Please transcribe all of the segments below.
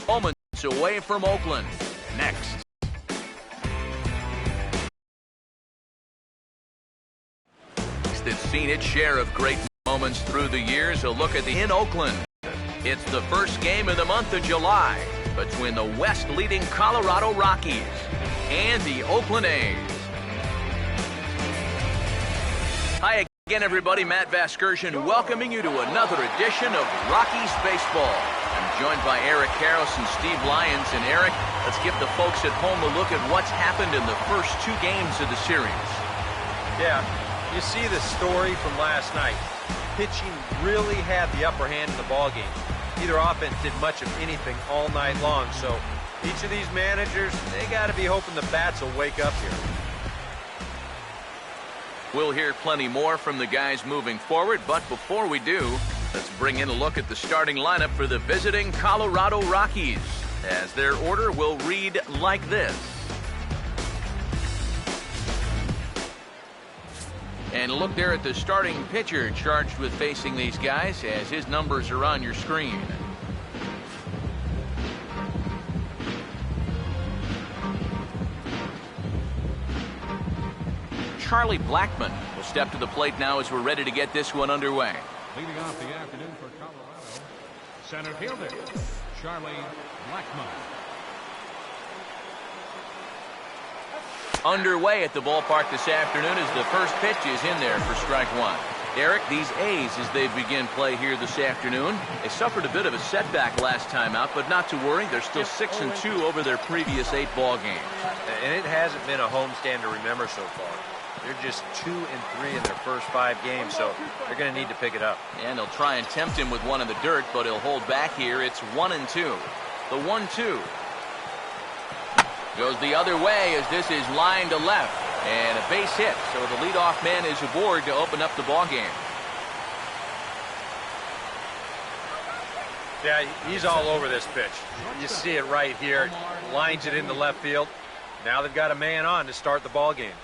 Moments away from Oakland. Next. That's seen its share of great moments through the years. A look at the in Oakland. It's the first game of the month of July between the West-leading Colorado Rockies and the Oakland A's. Hi again, everybody. Matt Vasgersian welcoming you to another edition of Rockies Baseball. I'm joined by Eric Karros and Steve Lyons. And Eric, let's give the folks at home a look at what's happened in the first two games of the series. Yeah. You see the story from last night. Pitching really had the upper hand in the ballgame. Neither offense did much of anything all night long, so each of these managers, they got to be hoping the bats will wake up here. We'll hear plenty more from the guys moving forward, but before we do, let's bring in a look at the starting lineup for the visiting Colorado Rockies, as their order will read like this. And look there at the starting pitcher charged with facing these guys, as his numbers are on your screen. Charlie Blackmon will step to the plate now as we're ready to get this one underway. Leading off the afternoon for Colorado, center fielder Charlie Blackmon. Underway at the ballpark this afternoon as the first pitch is in there for strike one. Eric, these A's, as they begin play here this afternoon, they suffered a bit of a setback last time out, but not to worry. They're still 6-2 over their previous 8 ball games. And it hasn't been a homestand to remember so far. They're just 2-3 in their first 5 games, so they're going to need to pick it up. And they'll try and tempt him with one in the dirt, but he'll hold back here. It's 1-2. The 1-2. Goes the other way as this is lined to left. And a base hit, so the leadoff man is aboard to open up the ball game. Yeah, he's all over this pitch. You see it right here. Lines it into left field. Now they've got a man on to start the ball game.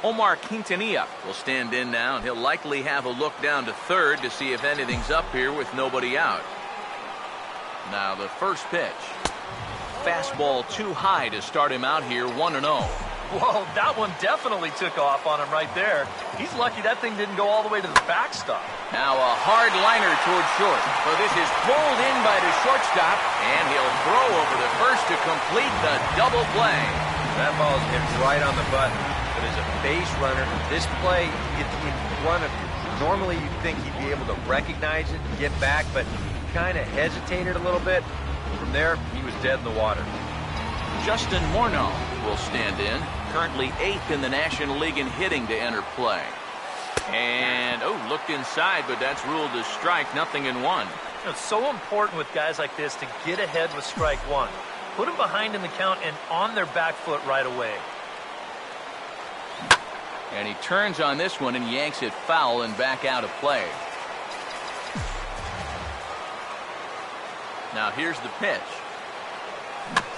Omar Quintanilla will stand in now, and he'll likely have a look down to third to see if anything's up here with nobody out. Now the first pitch. Fastball too high to start him out here, 1-0. Whoa, that one definitely took off on him right there. He's lucky that thing didn't go all the way to the backstop. Now a hard liner towards short. So this is pulled in by the shortstop, and he'll throw over to first to complete the double play. That ball hit right on the button. But as a base runner, this play gets in front of you. Normally you'd think he'd be able to recognize it and get back, but he kind of hesitated a little bit. From there, he was dead in the water. Justin Morneau will stand in, currently 8th in the National League in hitting to enter play. And, looked inside, but that's ruled a strike, 0-1. It's so important with guys like this to get ahead with strike one. Put them behind in the count and on their back foot right away. And he turns on this one and yanks it foul and back out of play. Now here's the pitch.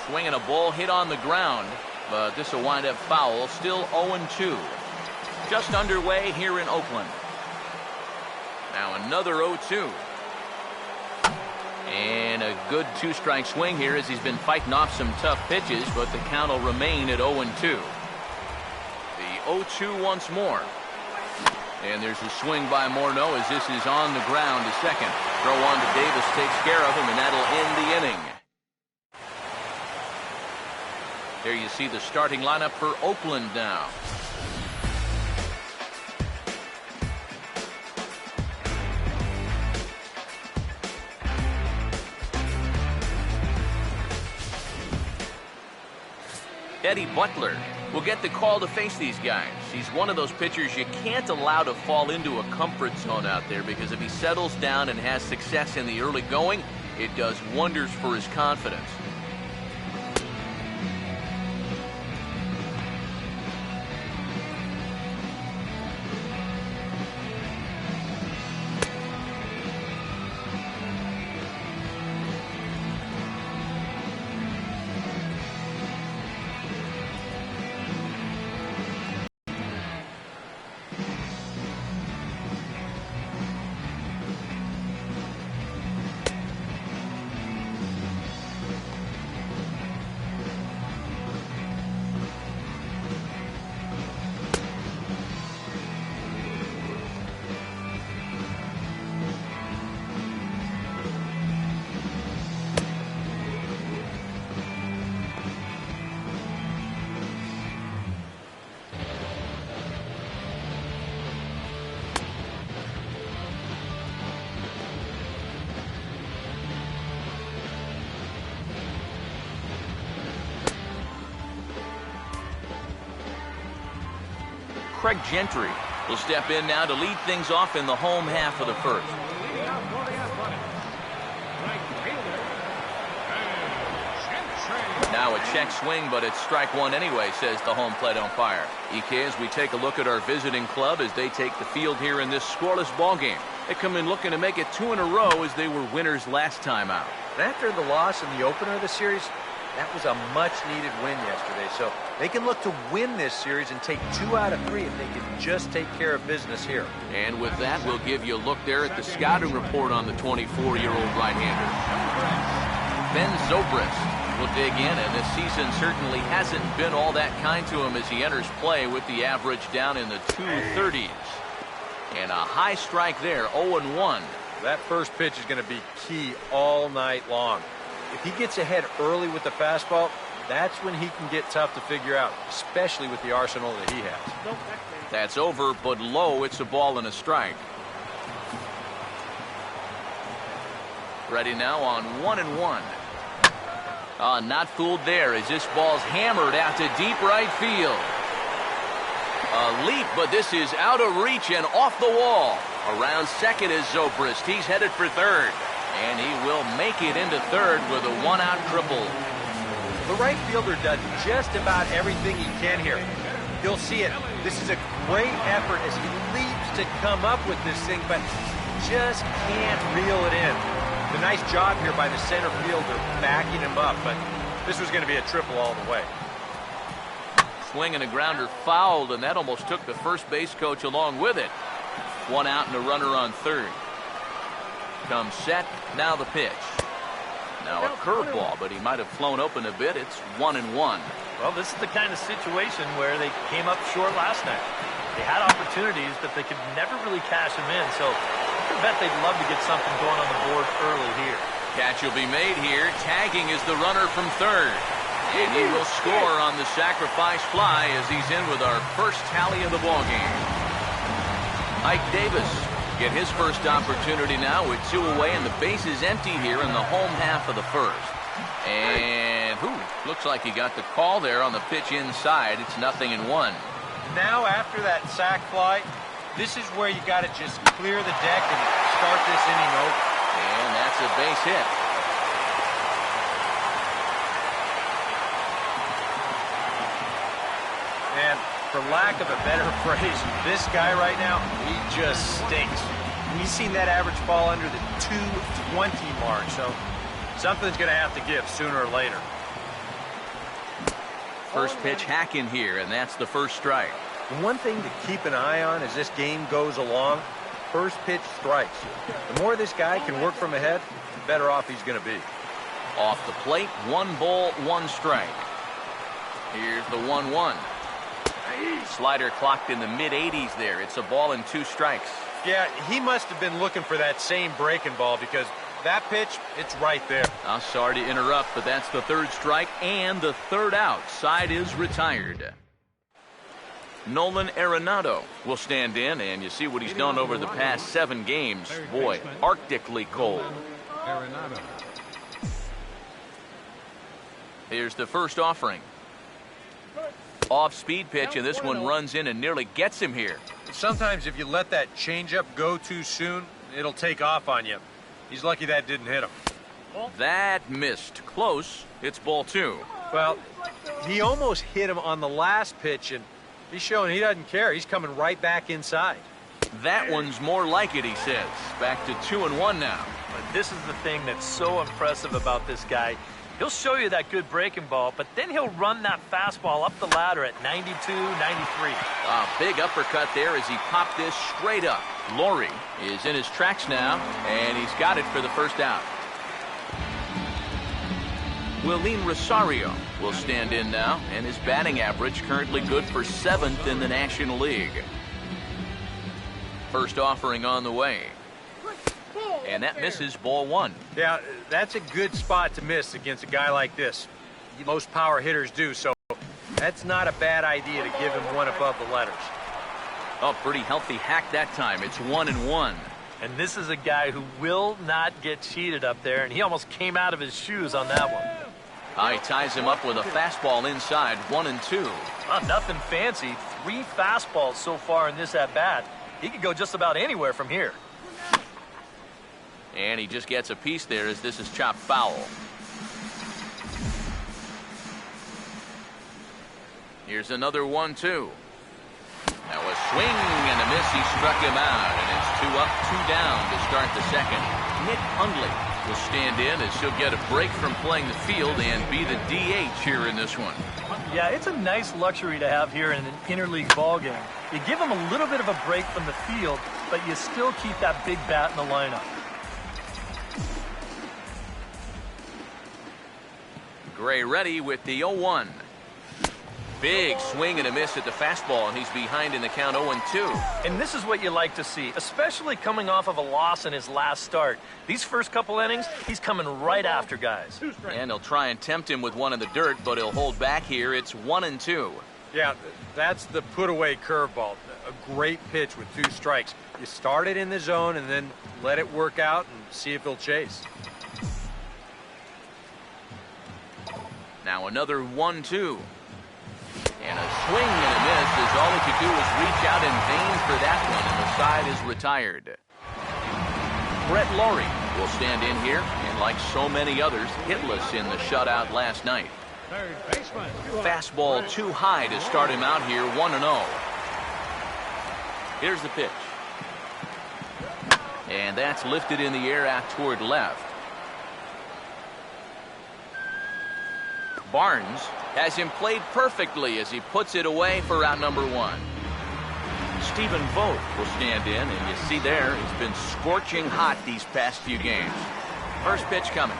Swinging a ball hit on the ground, but this will wind up foul. Still 0-2. Just underway here in Oakland. Now another 0-2. And a good 2-strike swing here as he's been fighting off some tough pitches, but the count will remain at 0-2. The 0-2 once more. And there's a swing by Morneau as this is on the ground to second. Throw on to Davis takes care of him, and that'll end the inning. There you see the starting lineup for Oakland now. Eddie Butler will get the call to face these guys. He's one of those pitchers you can't allow to fall into a comfort zone out there, because if he settles down and has success in the early going, it does wonders for his confidence. Craig Gentry will step in now to lead things off in the home half of the first. Now a check swing, but it's strike one anyway, says the home plate umpire. Ike, as we take a look at our visiting club as they take the field here in this scoreless ball game. They come in looking to make it 2 in a row as they were winners last time out. And after the loss in the opener of the series, that was a much-needed win yesterday. So they can look to win this series and take 2 out of 3 if they can just take care of business here. And with that, we'll give you a look there at the scouting report on the 24-year-old right-hander. Ben Zobrist will dig in, and this season certainly hasn't been all that kind to him as he enters play with the average down in the 230s. And a high strike there, 0-1. That first pitch is going to be key all night long. If he gets ahead early with the fastball, that's when he can get tough to figure out, especially with the arsenal that he has. That's over, but low. It's a ball and a strike. Ready now on 1-1. Not fooled there as this ball's hammered out to deep right field. A leap, but this is out of reach and off the wall. Around second is Zobrist. He's headed for third. And he will make it into third with a one-out triple. The right fielder does just about everything he can here. You'll see it. This is a great effort as he leaps to come up with this thing, but just can't reel it in. A nice job here by the center fielder backing him up, but this was going to be a triple all the way. Swing and a grounder fouled, and that almost took the first base coach along with it. 1 out and a runner on third. Comes set, now the pitch. Now a curveball, but he might have flown open a bit. It's 1-1. Well, this is the kind of situation where they came up short last night. They had opportunities, but they could never really cash them in, so I bet they'd love to get something going on the board early here. Catch will be made here. Tagging is the runner from third. And he will score on the sacrifice fly as he's in with our first tally of the ballgame. Ike Davis get his first opportunity now with 2 away, and the base is empty here in the home half of the first. And looks like he got the call there on the pitch inside. It's 0-1. Now after that sac fly, this is where you got to just clear the deck and start this inning over. And that's a base hit. And for lack of a better phrase, this guy right now, he just stinks. We've seen that average fall under the 220 mark, so something's going to have to give sooner or later. First pitch hack in here, and that's the first strike. And one thing to keep an eye on as this game goes along, first pitch strikes. The more this guy can work from ahead, the better off he's going to be. Off the plate, 1 ball, 1 strike. Here's the 1-1. Slider clocked in the mid-80s there. It's a ball and 2 strikes. Yeah, he must have been looking for that same breaking ball because that pitch, it's right there. I'm sorry to interrupt, but that's the 3rd strike and the 3rd out. Side is retired. Nolan Arenado will stand in, and you see what he's done over the past 7 games. Boy, arctically cold. Here's the first offering. Off-speed pitch, and this one runs in and nearly gets him here. Sometimes if you let that changeup go too soon, it'll take off on you. He's lucky that didn't hit him. That missed. Close. It's ball 2. Well, he almost hit him on the last pitch, and he's showing he doesn't care. He's coming right back inside. That one's more like it, he says. Back to 2-1 now. But this is the thing that's so impressive about this guy. He'll show you that good breaking ball, but then he'll run that fastball up the ladder at 92, 93. A big uppercut there as he popped this straight up. Laurie is in his tracks now, and he's got it for the first out. Willeen Rosario will stand in now, and his batting average currently good for 7th in the National League. First offering on the way. And that misses ball 1. Yeah, that's a good spot to miss against a guy like this. Most power hitters do, so that's not a bad idea to give him one above the letters. Oh, pretty healthy hack that time. It's 1-1. And this is a guy who will not get cheated up there, and he almost came out of his shoes on that one. He ties him up with a fastball inside, 1-2. Well, nothing fancy. 3 fastballs so far in this at-bat. He could go just about anywhere from here. And he just gets a piece there as this is chopped foul. Here's another 1-2. That was swing and a miss. He struck him out, and it's 2 up, 2 down to start the second. Nick Hundley will stand in as he'll get a break from playing the field and be the DH here in this one. Yeah, it's a nice luxury to have here in an interleague ball game. You give him a little bit of a break from the field, but you still keep that big bat in the lineup. Gray ready with the 0-1. Big swing and a miss at the fastball, and he's behind in the count 0-2. And this is what you like to see, especially coming off of a loss in his last start. These first couple innings, he's coming right after guys. And they'll try and tempt him with one in the dirt, but he'll hold back here. It's 1-2. Yeah, that's the put-away curveball. A great pitch with 2 strikes. You start it in the zone and then let it work out and see if he'll chase. Now another 1-2. And a swing and a miss as all he could do was reach out in vain for that one, and the side is retired. Brett Laurie will stand in here, and like so many others, hitless in the shutout last night. Third baseman. Fastball too high to start him out here, 1-0. Here's the pitch. And that's lifted in the air out toward left. Barnes has him played perfectly as he puts it away for out number 1. Stephen Vogt will stand in, and you see there he's been scorching hot these past few games. First pitch coming.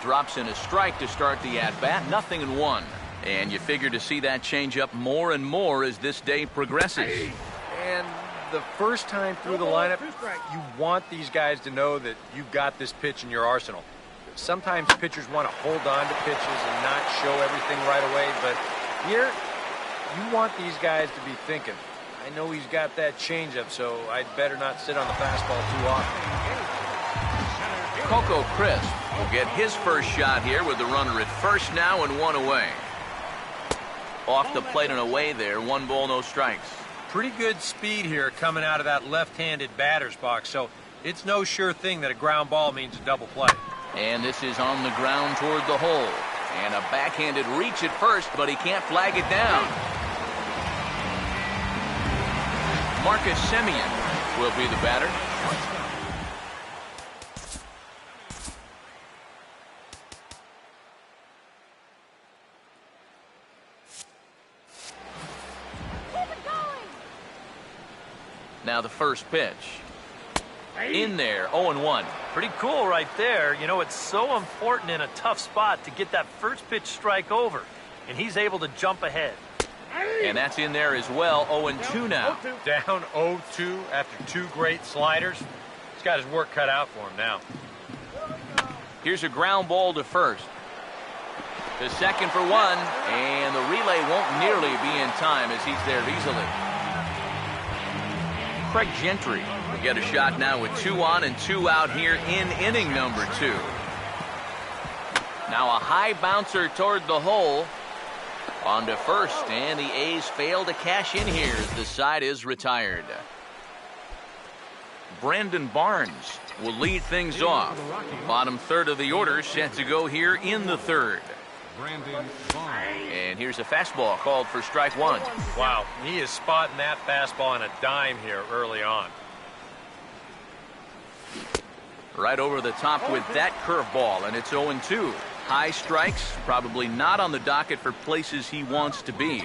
Drops in a strike to start the at-bat, 0-1. And you figure to see that change up more and more as this day progresses. And the first time through the lineup, you want these guys to know that you've got this pitch in your arsenal. Sometimes pitchers want to hold on to pitches and not show everything right away, but here, you want these guys to be thinking, I know he's got that changeup, so I'd better not sit on the fastball too often. Coco Crisp will get his first shot here with the runner at first now and 1 away. Off the plate and away there, 1 ball, no strikes. Pretty good speed here coming out of that left-handed batter's box, so it's no sure thing that a ground ball means a double play. And this is on the ground toward the hole. And a backhanded reach at first, but he can't flag it down. Marcus Semien will be the batter. Now the first pitch. In there, 0-1. Pretty cool right there. You know, it's so important in a tough spot to get that first pitch strike over. And he's able to jump ahead. And that's in there as well, 0-2 now. Down 0-2 after 2 great sliders. He's got his work cut out for him now. Here's a ground ball to first. To second for 1. And the relay won't nearly be in time as he's there easily. Craig Gentry will get a shot now with 2 on and 2 out here in inning number 2. Now a high bouncer toward the hole. On to first, and the A's fail to cash in here as the side is retired. Brandon Barnes will lead things off. Bottom third of the order set to go here in the third. Brandon Barnes. And here's a fastball called for strike 1. Wow, he is spotting that fastball on a dime here early on. Right over the top with that curveball, and it's 0-2. High strikes, probably not on the docket for places he wants to be.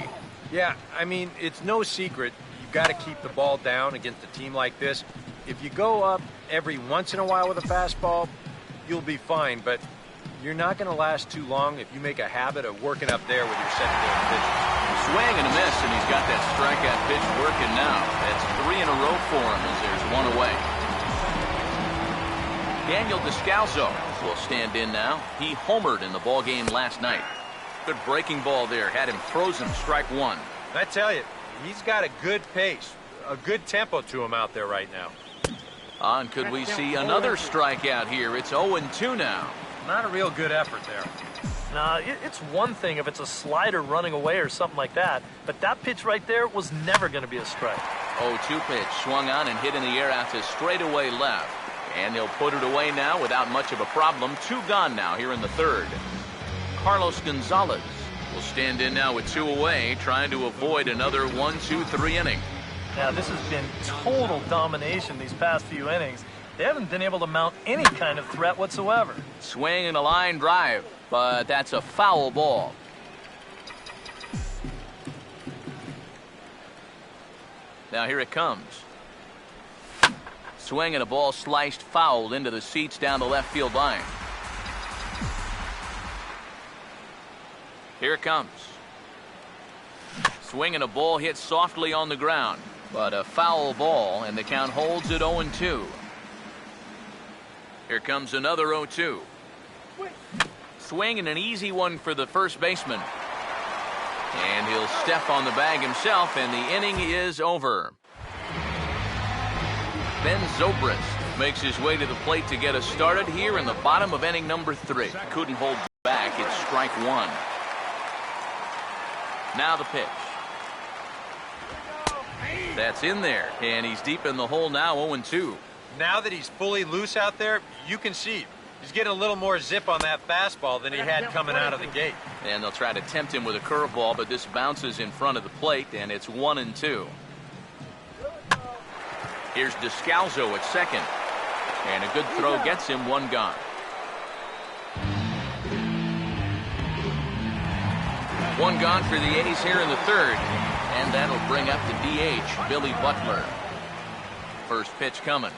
Yeah, I mean, it's no secret. You've got to keep the ball down against a team like this. If you go up every once in a while with a fastball, you'll be fine, but you're not going to last too long if you make a habit of working up there with your secondary pitch. Swing and a miss, and he's got that strikeout pitch working now. That's 3 in a row for him as there's 1 away. Daniel Descalso will stand in now. He homered in the ballgame last night. Good breaking ball there. Had him frozen, strike 1. I tell you, he's got a good pace, a good tempo to him out there right now. And could we see another strikeout here? It's 0-2 now. Not a real good effort there. Now, it's one thing if it's a slider running away or something like that, but that pitch right there was never going to be a strike. 0-2 pitch swung on and hit in the air out to straightaway left. And he'll put it away now without much of a problem. 2 gone now here in the third. Carlos Gonzalez will stand in now with 2 away, trying to avoid another 1-2-3 inning. Now, this has been total domination these past few innings. They haven't been able to mount any kind of threat whatsoever. Swing and a line drive, but that's a foul ball. Now here it comes. Swing and a ball sliced foul into the seats down the left field line. Here it comes. Swing and a ball hit softly on the ground, but a foul ball, and the count holds at 0-2. Here comes another 0-2. Swing and an easy one for the first baseman. And he'll step on the bag himself, and the inning is over. Ben Zobrist makes his way to the plate to get us started here in the bottom of inning number 3. Couldn't hold back. It's strike 1. Now the pitch. That's in there, and he's deep in the hole now, 0-2. Now that he's fully loose out there, you can see he's getting a little more zip on that fastball than he had coming out of the gate. And they'll try to tempt him with a curveball, but this bounces in front of the plate, and it's 1-2. Here's Descalzo at second, and a good throw gets him 1 gone. One gone for the A's here in the third, and that'll bring up the DH, Billy Butler. First pitch coming.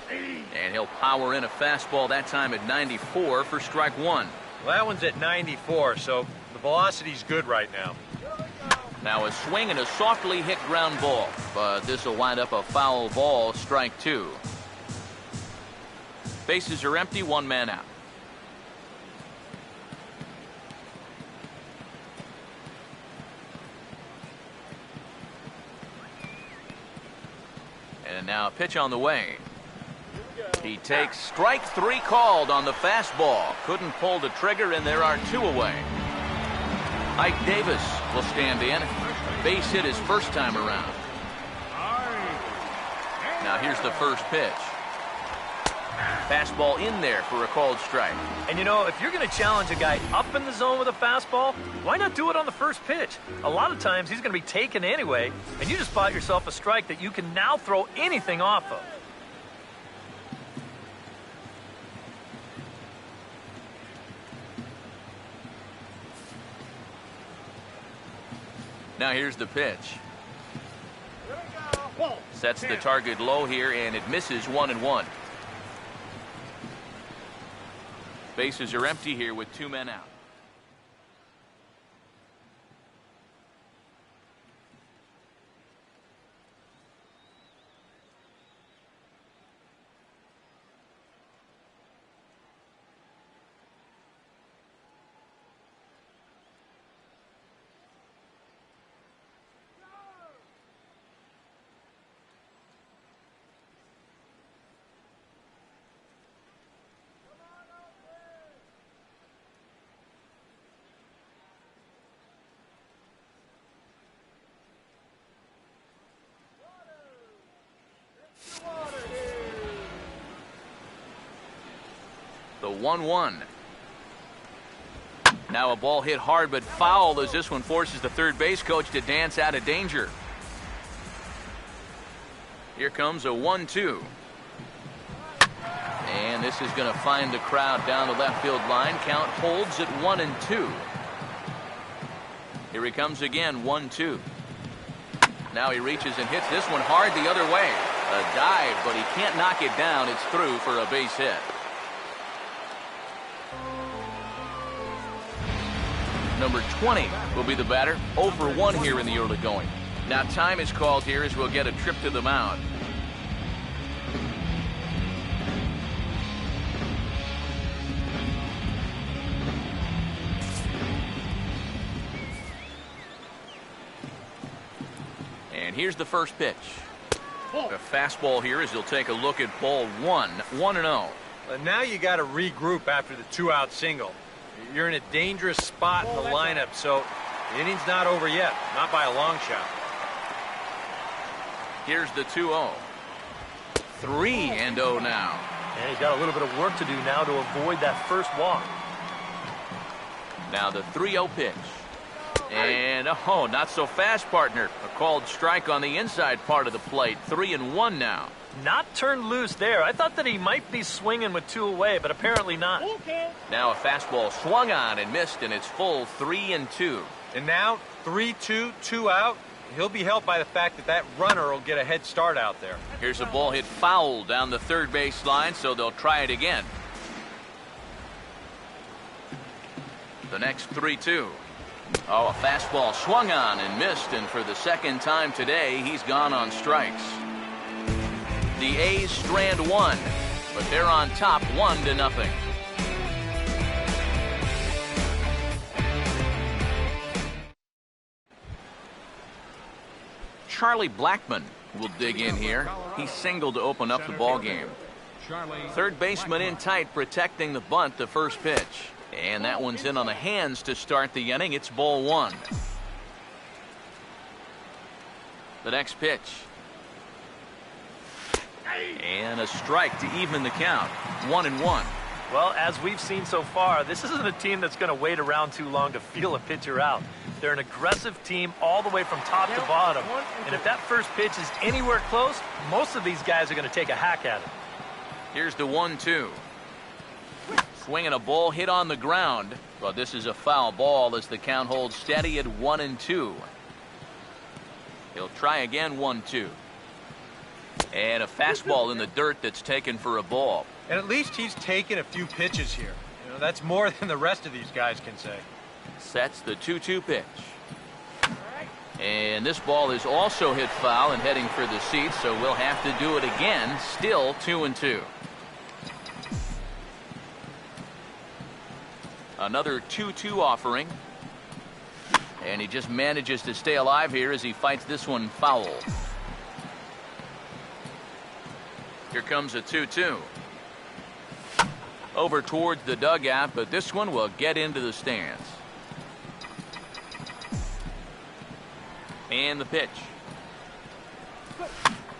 And he'll power in a fastball, that time at 94 for strike 1. Well, that one's at 94, so the velocity's good right now. Now a swing and a softly hit ground ball, but this will wind up a foul ball, strike 2. Bases are empty, 1 man out. And now a pitch on the way. He takes strike 3 called on the fastball. Couldn't pull the trigger, and there are 2 away. Ike Davis will stand in. Base hit his first time around. Now here's the first pitch. Fastball in there for a called strike. And you know, if you're going to challenge a guy up in the zone with a fastball, why not do it on the first pitch? A lot of times he's going to be taken anyway, and you just bought yourself a strike that you can now throw anything off of. Now here's the pitch. Sets the target low here, and it misses 1-1. Bases are empty here with 2 men out. The 1-1. Now a ball hit hard but foul as this one forces the third base coach to dance out of danger. Here comes a 1-2. And this is going to find the crowd down the left field line. Count holds at 1-2. Here he comes again, 1-2. Now he reaches and hits this one hard the other way. A dive, but he can't knock it down. It's through for a base hit. Number 20 will be the batter. 0 for 1 here in the early going. Now time is called here as we'll get a trip to the mound. And here's the first pitch. A fastball here as he'll take a look at ball 1. 1-0. But now you got to regroup after the 2-out single. You're in a dangerous spot in the lineup, so the inning's not over yet, not by a long shot. Here's the 2-0. 3-0 now. And he's got a little bit of work to do now to avoid that first walk. Now the 3-0 pitch. And, oh, not so fast, partner. A called strike on the inside part of the plate. 3-1 now. Not turned loose there. I thought that he might be swinging with 2 away, but apparently not. Now a fastball swung on and missed, and it's full 3-2. And now 3-2, 2 out. He'll be helped by the fact that that runner will get a head start out there. Here's a ball hit foul down the third base line, so they'll try it again. The next 3-2. Oh, a fastball swung on and missed, and for the second time today, he's gone on strikes. The A's strand one, but they're on top 1-0. Charlie Blackmon will dig in here. He singled to open up the ball game. Third baseman in tight, protecting the bunt, the first pitch. And that one's in on the hands to start the inning. It's ball 1. The next pitch. And a strike to even the count. 1-1. Well, as we've seen so far, this isn't a team that's going to wait around too long to feel a pitcher out. They're an aggressive team all the way from top to bottom. And if that first pitch is anywhere close, most of these guys are going to take a hack at it. Here's the 1-2. Swinging a ball hit on the ground, but this is a foul ball as the count holds steady at 1-2. He'll try again. 1-2. And a fastball in the dirt that's taken for a ball. And at least he's taken a few pitches here. You know, that's more than the rest of these guys can say. Sets the 2-2 pitch. And this ball is also hit foul and heading for the seats, so we'll have to do it again. Still 2-2. Another 2-2 offering. And he just manages to stay alive here as he fights this one foul. Here comes a 2-2. Over towards the dugout, but this one will get into the stands. And the pitch.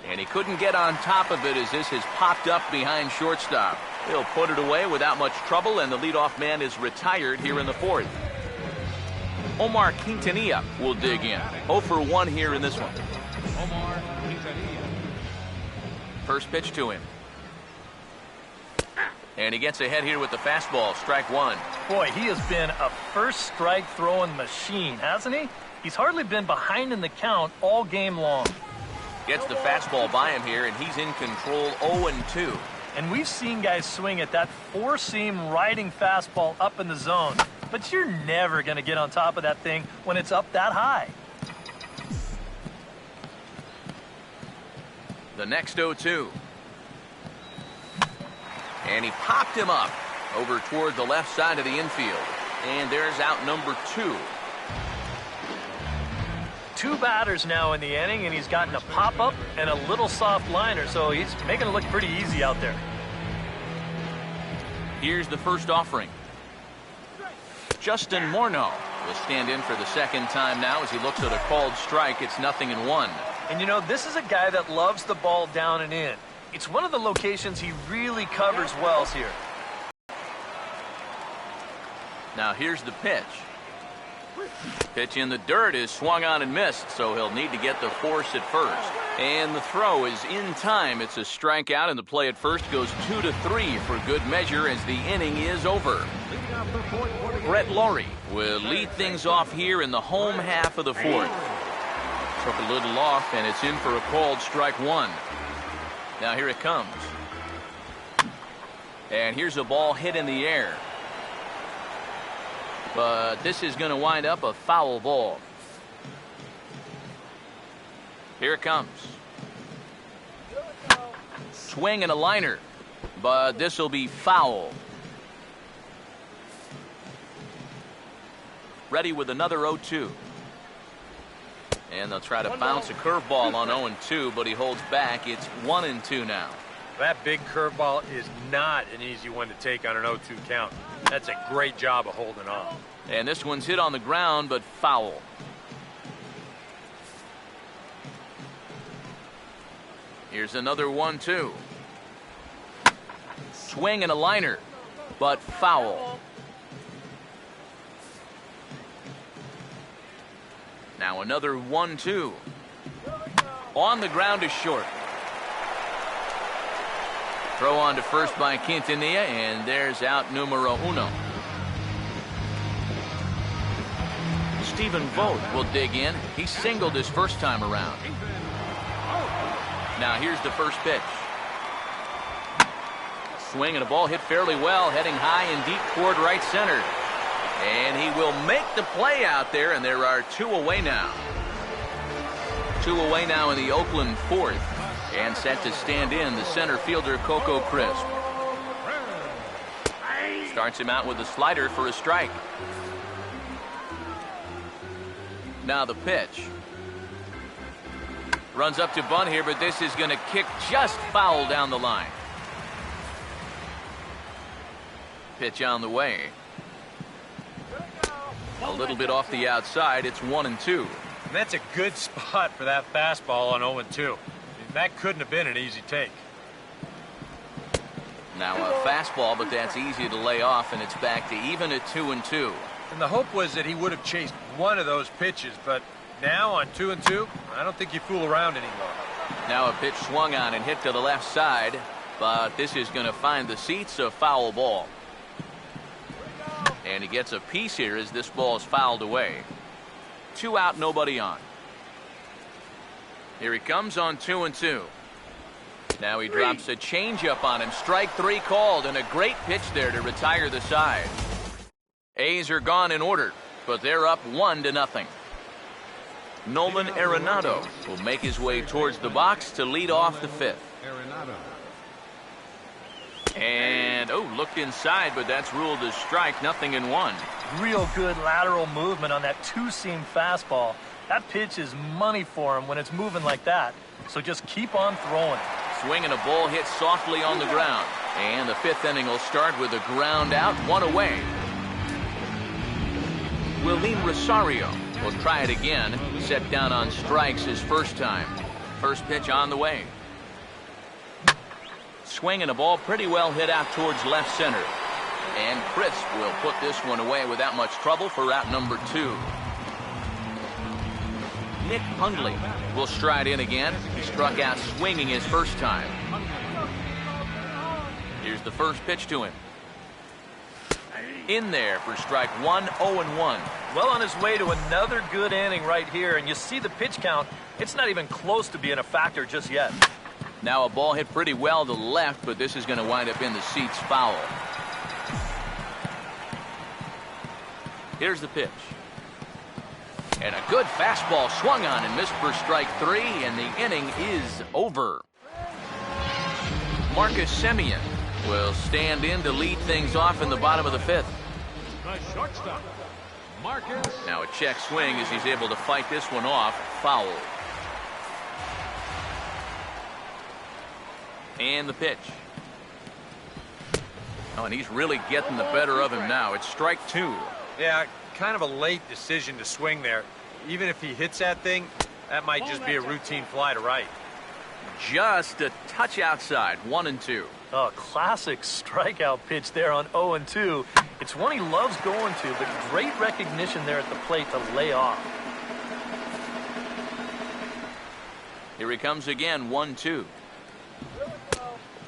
And he couldn't get on top of it as this has popped up behind shortstop. He'll put it away without much trouble, and the leadoff man is retired here in the fourth. Omar Quintanilla will dig in. 0 for 1 here in this one. Omar Quintanilla. First pitch to him. And he gets ahead here with the fastball. Strike 1. Boy, he has been a first strike throwing machine, hasn't he? He's hardly been behind in the count all game long. Gets the fastball by him here, and he's in control. 0-2. And we've seen guys swing at that four-seam riding fastball up in the zone. But you're never going to get on top of that thing when it's up that high. The next 0-2. And he popped him up over toward the left side of the infield. And there's out number 2. 2 batters now in the inning, and he's gotten a pop-up and a little soft liner, so he's making it look pretty easy out there. Here's the first offering. Justin Morneau will stand in for the second time now as he looks at a called strike. It's 0-1. And you know, this is a guy that loves the ball down and in. It's one of the locations he really covers well here. Now here's the pitch. Pitch in the dirt is swung on and missed, so he'll need to get the force at first. And the throw is in time. It's a strikeout, and the play at first goes 2-3 for good measure as the inning is over. Brett Laurie will lead things off here in the home half of the fourth. Took a little off, and it's in for a called strike 1. Now here it comes. And here's a ball hit in the air. But this is going to wind up a foul ball. Here it comes. Swing and a liner. But this will be foul. Ready with another 0-2. And they'll try to bounce a curveball on 0-2, but he holds back. It's 1-2 now. That big curveball is not an easy one to take on an 0-2 count. That's a great job of holding off. And this one's hit on the ground, but foul. Here's another 1-2. Swing and a liner, but foul. Now another 1-2. On the ground is short. Throw on to first by Quintanilla, and there's out numero uno. Stephen Vogt will dig in. He singled his first time around. Now here's the first pitch. Swing and a ball hit fairly well, heading high and deep toward right center. And he will make the play out there, and there are 2 away now. 2 away now in the Oakland fourth. And set to stand in the center fielder, Coco Crisp. Starts him out with a slider for a strike. Now the pitch. Runs up to bunt here, but this is going to kick just foul down the line. Pitch on the way. A little bit off the outside. It's 1-2. And that's a good spot for that fastball on 0-2. That couldn't have been an easy take. Now a fastball, but that's easy to lay off, and it's back to even at 2-2. And the hope was that he would have chased one of those pitches, but now on 2-2, I don't think you fool around anymore. Now a pitch swung on and hit to the left side, but this is going to find the seats, a foul ball. And he gets a piece here as this ball is fouled away. 2 out, nobody on. Here he comes on 2-2. Now he drops a changeup on him. Strike 3 called, and a great pitch there to retire the side. A's are gone in order, but they're up 1-0. Nolan Arenado will make his way towards the box to lead off the 5th. And, looked inside, but that's ruled a strike, 0-1. Real good lateral movement on that two-seam fastball. That pitch is money for him when it's moving like that. So just keep on throwing. Swing and a ball hit softly on the ground. And the 5th inning will start with a ground out, 1 away. Willeen Rosario will try it again. Set down on strikes his first time. First pitch on the way. Swing and a ball pretty well hit out towards left center. And Crisp will put this one away without much trouble for out number 2. Nick Hundley will stride in again. He struck out swinging his first time. Here's the first pitch to him. In there for strike 1, 0-1. Well on his way to another good inning right here, and you see the pitch count. It's not even close to being a factor just yet. Now a ball hit pretty well to the left, but this is going to wind up in the seats foul. Here's the pitch. And a good fastball swung on and missed for strike 3, and the inning is over. Marcus Semien will stand in to lead things off in the bottom of the 5th. The shortstop, Marcus. Now a check swing as he's able to fight this one off. Foul. And the pitch. Oh, and he's really getting the better of him now. It's strike 2. Yeah, kind of a late decision to swing there. Even if he hits that thing, that might just be a routine fly to right. Just a touch outside, 1-2. Oh, classic strikeout pitch there on 0-2. It's one he loves going to, but great recognition there at the plate to lay off. Here he comes again, 1-2.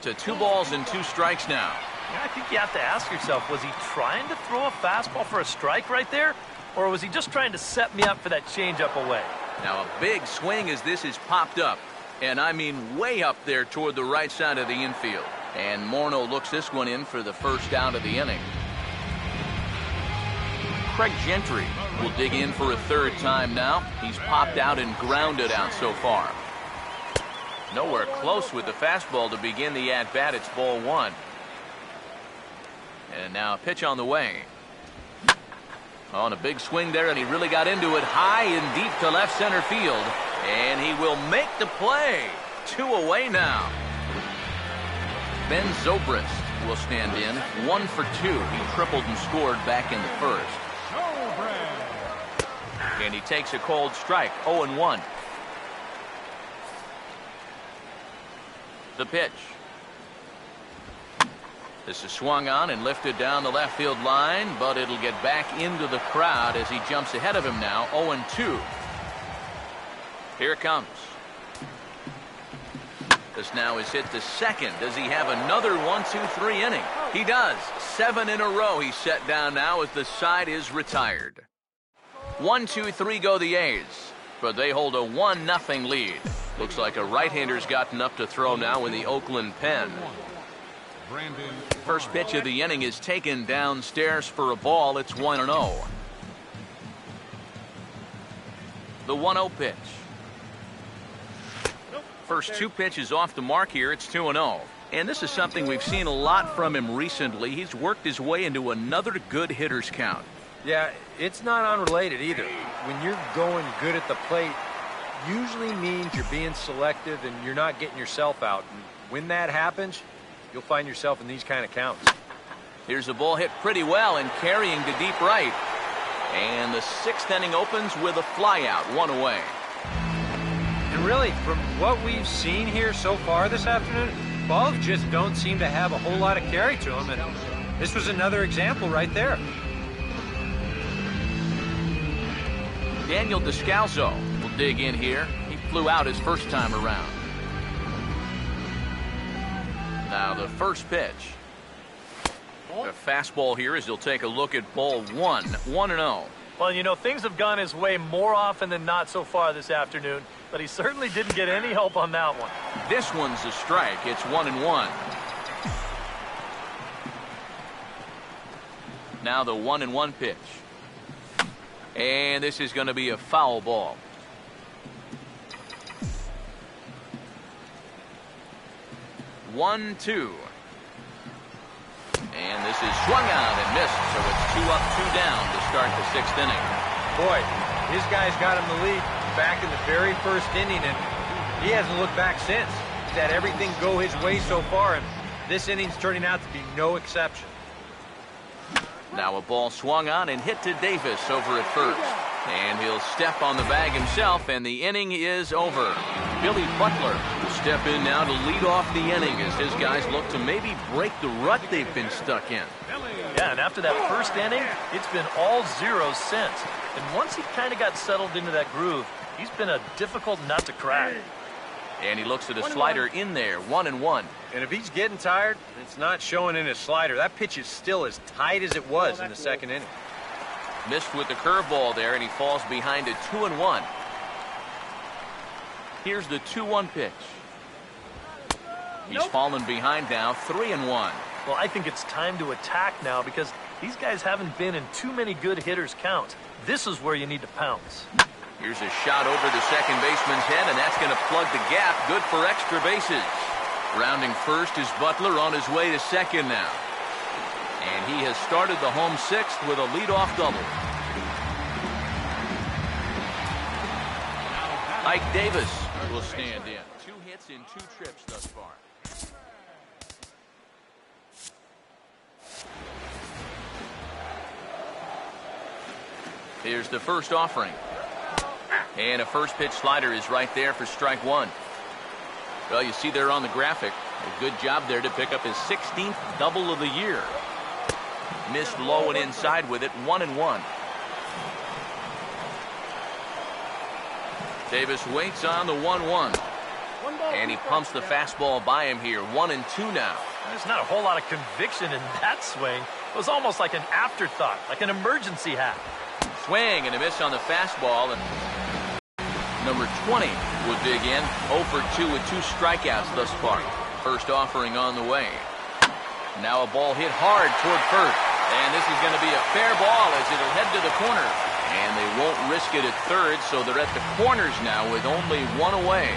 To 2 balls and 2 strikes now. I think you have to ask yourself, was he trying to throw a fastball for a strike right there? Or was he just trying to set me up for that changeup away? Now a big swing as this is popped up. And I mean way up there toward the right side of the infield. And Morneau looks this one in for the first out of the inning. Craig Gentry will dig in for a 3rd time now. He's popped out and grounded out so far. Nowhere close with the fastball to begin the at-bat. It's ball 1. And now a pitch on the way. On a big swing there, and he really got into it high and deep to left center field. And he will make the play. 2 away now. Ben Zobrist will stand in. 1 for 2. He tripled and scored back in the first. And he takes a cold strike. 0-1. The pitch. This is swung on and lifted down the left field line, but it'll get back into the crowd as he jumps ahead of him now. 0-2. Here it comes. This now is hit to second. Does he have another 1-2-3 inning? He does. 7 in a row he's set down now as the side is retired. 1-2-3 go the A's, but they hold a 1-0 lead. Looks like a right-hander's gotten up to throw now in the Oakland pen. First pitch of the inning is taken downstairs for a ball. It's 1-0. The 1-0 pitch. First 2 pitches off the mark here. It's 2-0. And this is something we've seen a lot from him recently. He's worked his way into another good hitter's count. Yeah, it's not unrelated either. When you're going good at the plate, usually means you're being selective and you're not getting yourself out. And when that happens, you'll find yourself in these kind of counts. Here's a ball hit pretty well and carrying to deep right. And the 6th inning opens with a flyout, 1 away. And really, from what we've seen here so far this afternoon, balls just don't seem to have a whole lot of carry to them. And this was another example right there. Daniel Descalso will dig in here. He flew out his first time around. Now the first pitch. A fastball here as he'll take a look at ball 1. 1-0. Well, you know, things have gone his way more often than not so far this afternoon, but he certainly didn't get any help on that one. This one's a strike. It's 1-1. Now the 1-1 pitch. And this is going to be a foul ball. One, 2. And this is swung on and missed, so it's 2 up, 2 down to start the 6th inning. Boy, his guys got him the lead back in the very first inning, and he hasn't looked back since. He's had everything go his way so far, and this inning's turning out to be no exception. Now a ball swung on and hit to Davis over at first. And he'll step on the bag himself, and the inning is over. Billy Butler will step in now to lead off the inning as his guys look to maybe break the rut they've been stuck in. Yeah, and after that first inning, it's been all zeros since. And once he kind of got settled into that groove, he's been a difficult nut to crack. And he looks at a slider in there, 1-1. And if he's getting tired, it's not showing in his slider. That pitch is still as tight as it was in the second inning. Missed with the curveball there, and he falls behind at 2-1. Here's the 2-1 pitch. He's fallen behind now, 3-1. Well, I think it's time to attack now because these guys haven't been in too many good hitters' counts. This is where you need to pounce. Here's a shot over the second baseman's head, and that's going to plug the gap. Good for extra bases. Rounding first is Butler on his way to second now. And he has started the home 6th with a leadoff double. Ike Davis will stand in. 2 hits in 2 trips thus far. Here's the first offering. And a first pitch slider is right there for strike 1. Well, you see there on the graphic, a good job there to pick up his 16th double of the year. Missed low and inside with it, 1-1. Davis waits on the 1-1. And he pumps the fastball by him here, 1-2 now. There's not a whole lot of conviction in that swing. It was almost like an afterthought, like an emergency hack. Swing and a miss on the fastball, and number 20 will dig in. 0 for 2 with 2 strikeouts thus far. First offering on the way. Now a ball hit hard toward first, and this is going to be a fair ball as it'll head to the corner. And they won't risk it at third, so they're at the corners now with only 1 away.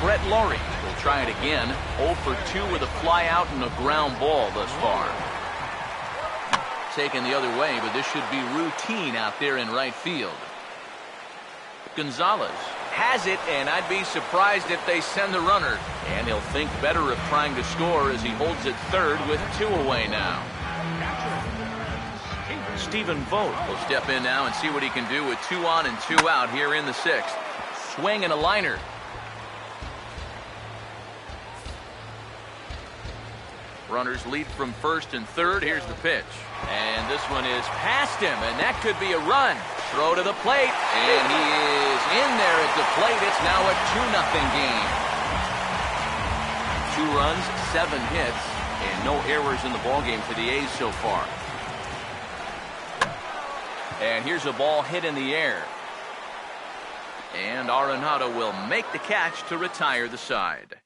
Brett Laurie will try it again. 0 for 2 with a fly out and a ground ball thus far. Taken the other way, but this should be routine out there in right field. Gonzalez has it, and I'd be surprised if they send the runner. And he'll think better of trying to score as he holds it third with 2 away now. Stephen Vogt will step in now and see what he can do with 2 on and 2 out here in the 6th. Swing and a liner. Runners lead from first and third. Here's the pitch. And this one is past him, and that could be a run. Throw to the plate, and he is in there at the plate. It's now a 2-0 game. 2 runs, 7 hits, and no errors in the ballgame for the A's so far. And here's a ball hit in the air. And Arenado will make the catch to retire the side.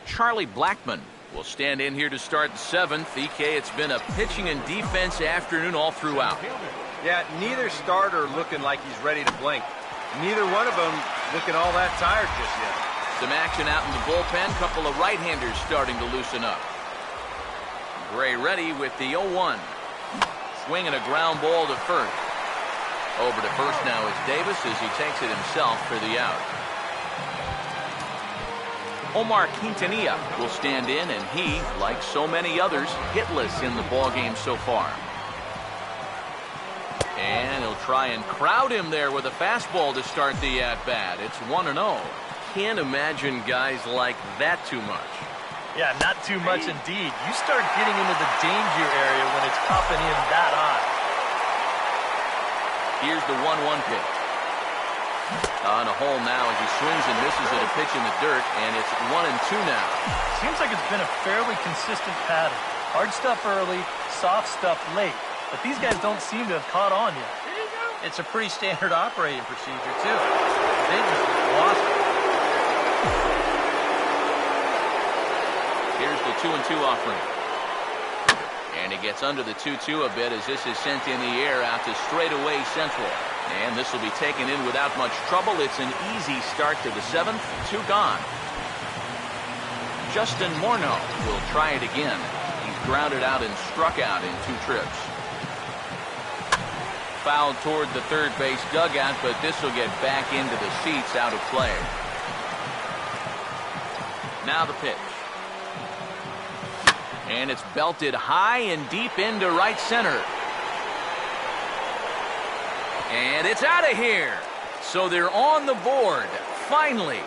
Charlie Blackmon will stand in here to start the 7th. EK, it's been a pitching and defense afternoon all throughout. Yeah, neither starter looking like he's ready to blink. Neither one of them looking all that tired just yet. Some action out in the bullpen. Couple of right-handers starting to loosen up. Gray ready with the 0-1. Swinging a ground ball to first. Over to first now is Davis as he takes it himself for the out. Omar Quintanilla will stand in, and he, like so many others, hitless in the ballgame so far. And he'll try and crowd him there with a fastball to start the at-bat. It's 1-0. Can't imagine guys like that too much. Yeah, not too much indeed. You start getting into the danger area when it's popping in that high. Here's the 1-1 pitch. On a hole now as he swings and misses at a pitch in the dirt, and it's 1-2 now. Seems like it's been a fairly consistent pattern. Hard stuff early, soft stuff late. But these guys don't seem to have caught on yet. It's a pretty standard operating procedure, too. They just lost it. Here's the 2-2 offering. And he gets under the 2-2 a bit as this is sent in the air out to straightaway central. And this will be taken in without much trouble. It's an easy start to the 7th. 2 gone. Justin Morneau will try it again. He's grounded out and struck out in 2 trips. Fouled toward the third base dugout, but this will get back into the seats out of play. Now the pitch. And it's belted high and deep into right center. And it's out of here. So they're on the board, finally.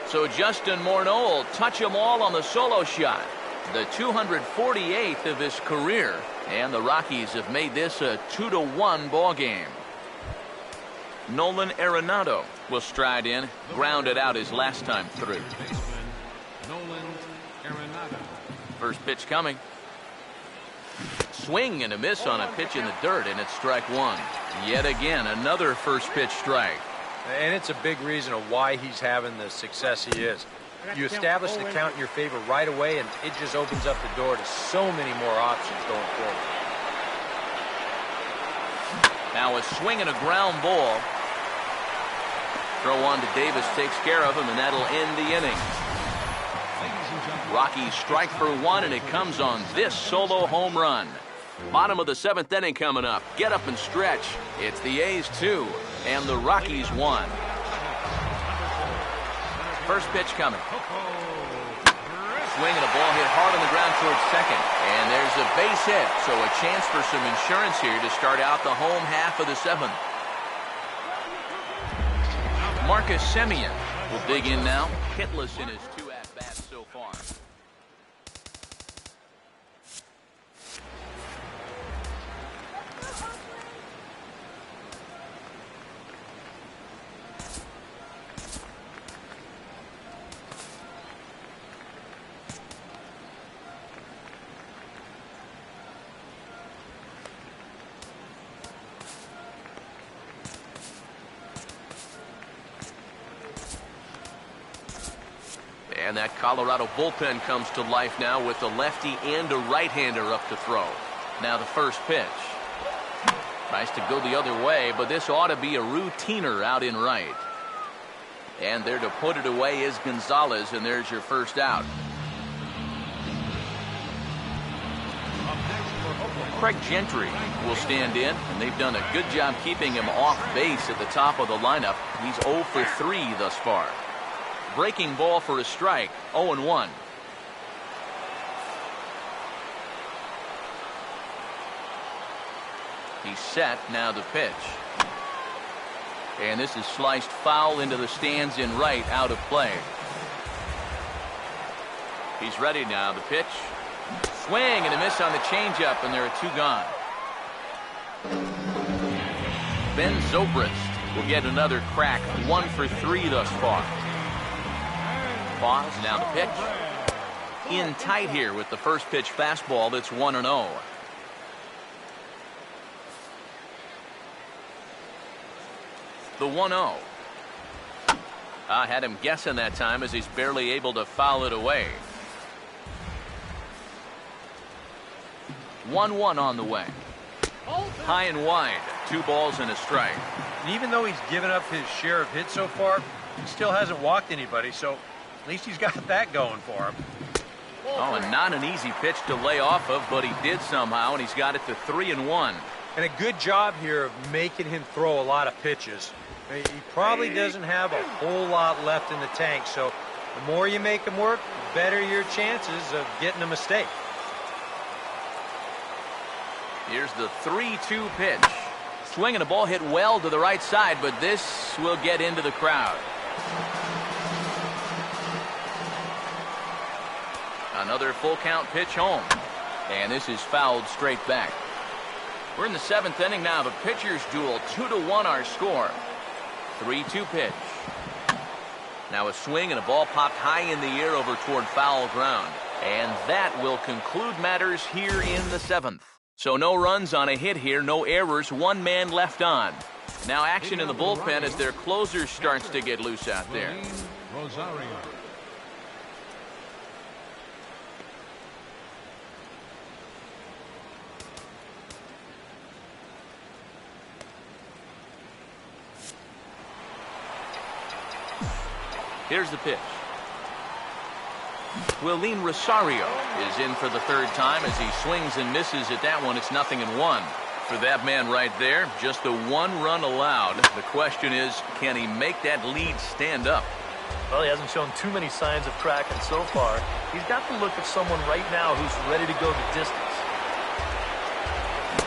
So Justin Morneau will touch them all on the solo shot. The 248th of his career. And the Rockies have made this a 2-1 ball game. Nolan Arenado will stride in, grounded out his last time through. First pitch coming. Swing and a miss on a pitch in the dirt, and it's strike 1. Yet again, another first pitch strike. And it's a big reason of why he's having the success he is. You establish the count in your favor right away, and it just opens up the door to so many more options going forward. Now a swing and a ground ball. Throw on to Davis takes care of him, and that'll end the inning. Rockies strike for 1, and it comes on this solo home run. Bottom of the 7th inning coming up. Get up and stretch. It's the A's 2 and the Rockies 1. First pitch coming. Swing and a ball hit hard on the ground towards second. And there's a base hit, so a chance for some insurance here to start out the home half of the 7th. Marcus Semien will dig in now. Hitless in his 2 at-bats so far. And that Colorado bullpen comes to life now with a lefty and a right-hander up to throw. Now the first pitch. Tries to go the other way, but this ought to be a routiner out in right. And there to put it away is Gonzalez, and there's your first out. Craig Gentry will stand in, and they've done a good job keeping him off base at the top of the lineup. He's 0 for 3 thus far. Breaking ball for a strike, 0-1. He's set, now the pitch. And this is sliced foul into the stands in right, out of play. He's ready now, the pitch. Swing and a miss on the changeup, and there are 2 gone. Ben Zobrist will get another crack, 1 for 3 thus far. Pause, now the pitch. In tight here with the first pitch fastball that's 1-0. The 1-0. I had him guessing that time as he's barely able to foul it away. 1-1 on the way. High and wide. 2 balls and a strike. And even though he's given up his share of hits so far, he still hasn't walked anybody, so at least he's got that going for him. Oh, and not an easy pitch to lay off of, but he did somehow, and he's got it to 3-1. And a good job here of making him throw a lot of pitches. He probably doesn't have a whole lot left in the tank, so the more you make him work, the better your chances of getting a mistake. Here's the 3-2 pitch. Swing and a ball hit well to the right side, but this will get into the crowd. Another full count pitch home. And this is fouled straight back. We're in the 7th inning now. The pitchers duel. 2-1 our score. 3-2 pitch. Now a swing and a ball popped high in the air over toward foul ground. And that will conclude matters here in the 7th. So no runs on a hit here, no errors, 1 man left on. Now action in the bullpen as their closer starts to get loose out there. Rosario. Here's the pitch. Willeen Rosario is in for the 3rd time as he swings and misses at that one. It's 0-1. For that man right there, just the 1 run allowed. The question is, can he make that lead stand up? Well, he hasn't shown too many signs of cracking so far. He's got the look of someone right now who's ready to go the distance.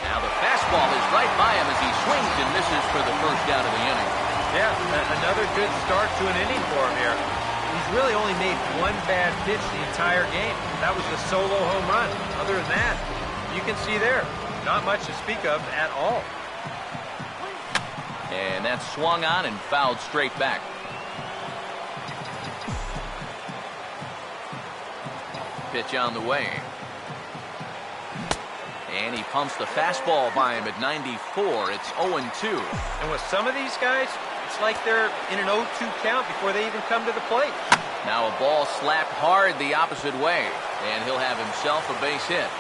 Now the fastball is right by him as he swings and misses for the first out of the inning. Yeah, another good start to an inning for him here. He's really only made 1 bad pitch the entire game. That was the solo home run. Other than that, you can see there, not much to speak of at all. And that's swung on and fouled straight back. Pitch on the way. And he pumps the fastball by him at 94. It's 0-2. And with some of these guys, it's like they're in an 0-2 count before they even come to the plate. Now a ball slapped hard the opposite way, and he'll have himself a base hit.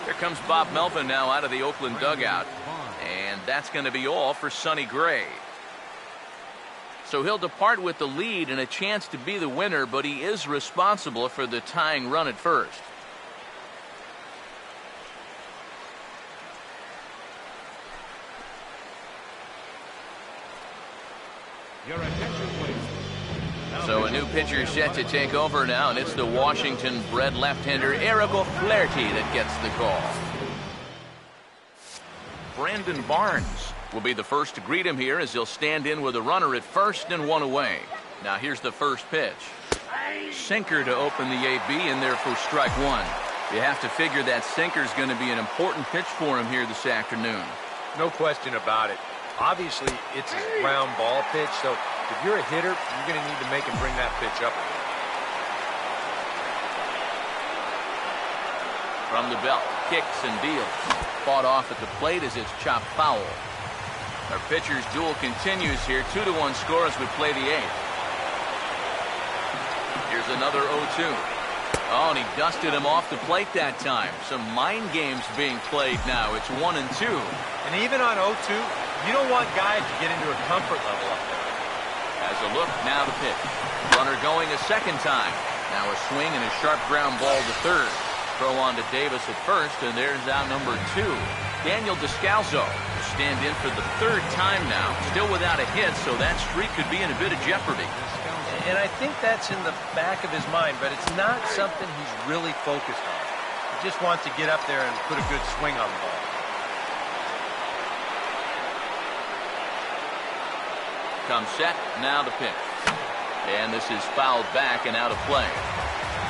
Here comes Bob Melvin now out of the Oakland dugout, and that's going to be all for Sonny Gray. So he'll depart with the lead and a chance to be the winner, but he is responsible for the tying run at first. Your attention, please. So a new pitcher set to take over now, and it's the Washington-bred left-hander Eric O'Flaherty that gets the call. Brandon Barnes will be the first to greet him here as he'll stand in with a runner at first and 1 away. Now here's the first pitch. Sinker to open the AB in there for strike 1. You have to figure that sinker's going to be an important pitch for him here this afternoon. No question about it. Obviously, it's his ground ball pitch, so if you're a hitter, you're going to need to make him bring that pitch up. From the belt, kicks and deals. Fought off at the plate as it's chopped foul. Our pitcher's duel continues here. 2-1 score as we play the 8th. Here's another 0-2. Oh, and he dusted him off the plate that time. Some mind games being played now. It's 1-2. And even on 0-2, you don't want guys to get into a comfort level up there. As has a look, now the pitch. Runner going a second time. Now a swing and a sharp ground ball to third. Throw on to Davis at first, and there's out number 2. Daniel Descalzo will stand in for the third time now. Still without a hit, so that streak could be in a bit of jeopardy. And I think that's in the back of his mind, but it's not something he's really focused on. He just wants to get up there and put a good swing on the ball. Comes set, now the pitch. And this is fouled back and out of play.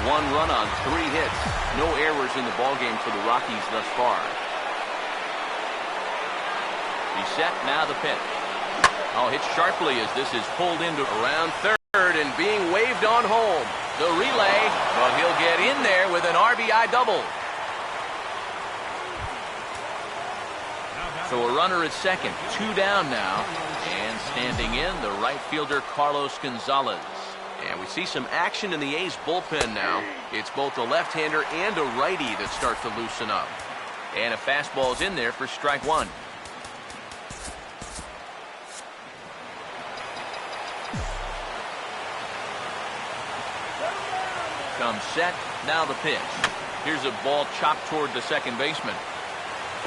1 run on 3 hits. No errors in the ballgame for the Rockies thus far. He's set, now the pitch. Oh, hit sharply as this is pulled into around third and being waved on home. The relay, but he'll get in there with an RBI double. So a runner at second, 2 down now. And standing in, the right fielder Carlos Gonzalez. And we see some action in the A's bullpen now. It's both a left-hander and a righty that start to loosen up. And a fastball's in there for strike 1. Comes set, now the pitch. Here's a ball chopped toward the second baseman.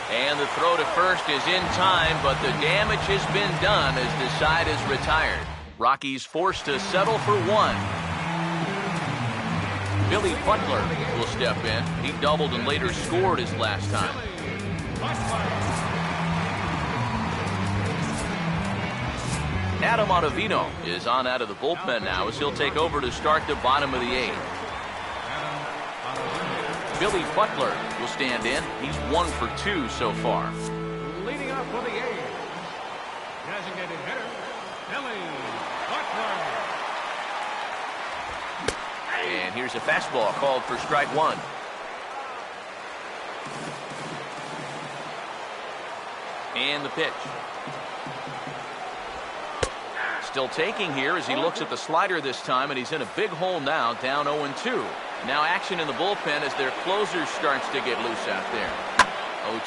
And the throw to first is in time, but the damage has been done as the side is retired. Rockies forced to settle for 1. Billy Butler will step in. He doubled and later scored his last time. Adam Ottavino is on out of the bullpen now as he'll take over to start the bottom of the 8th. Billy Butler will stand in. He's 1 for 2 so far. Leading up for the A's, designated hitter, Billy Butler. And here's a fastball called for strike 1. And the pitch. Still taking here as he looks at the slider this time, and he's in a big hole now, down 0-2. Now action in the bullpen as their closer starts to get loose out there.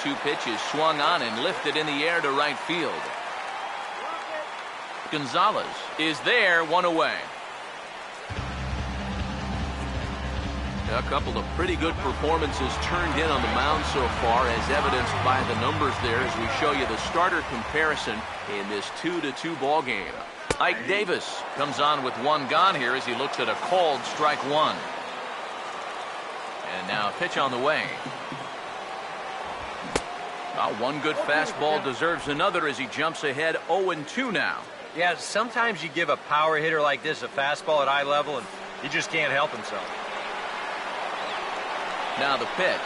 0-2 pitch is swung on and lifted in the air to right field. Gonzalez is there, 1 away. A couple of pretty good performances turned in on the mound so far, as evidenced by the numbers there as we show you the starter comparison in this 2-2 ball game. Ike Davis comes on with 1 gone here as he looks at a called strike 1. And now a pitch on the way. One good fastball deserves another as he jumps ahead 0-2 now. Yeah, sometimes you give a power hitter like this a fastball at eye level and he just can't help himself. Now the pitch.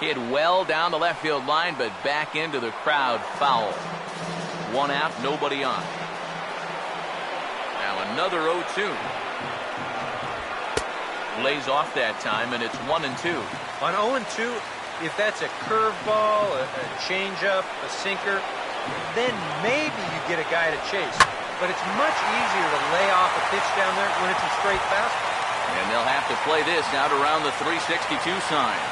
Hit well down the left field line, but back into the crowd, foul. 1 out, nobody on. Now another 0-2. Lays off that time, and it's 1-2. On 0-2, if that's a curveball, a changeup, a sinker, then maybe you get a guy to chase. But it's much easier to lay off a pitch down there when it's a straight fastball. And they'll have to play this out around the 362 sign.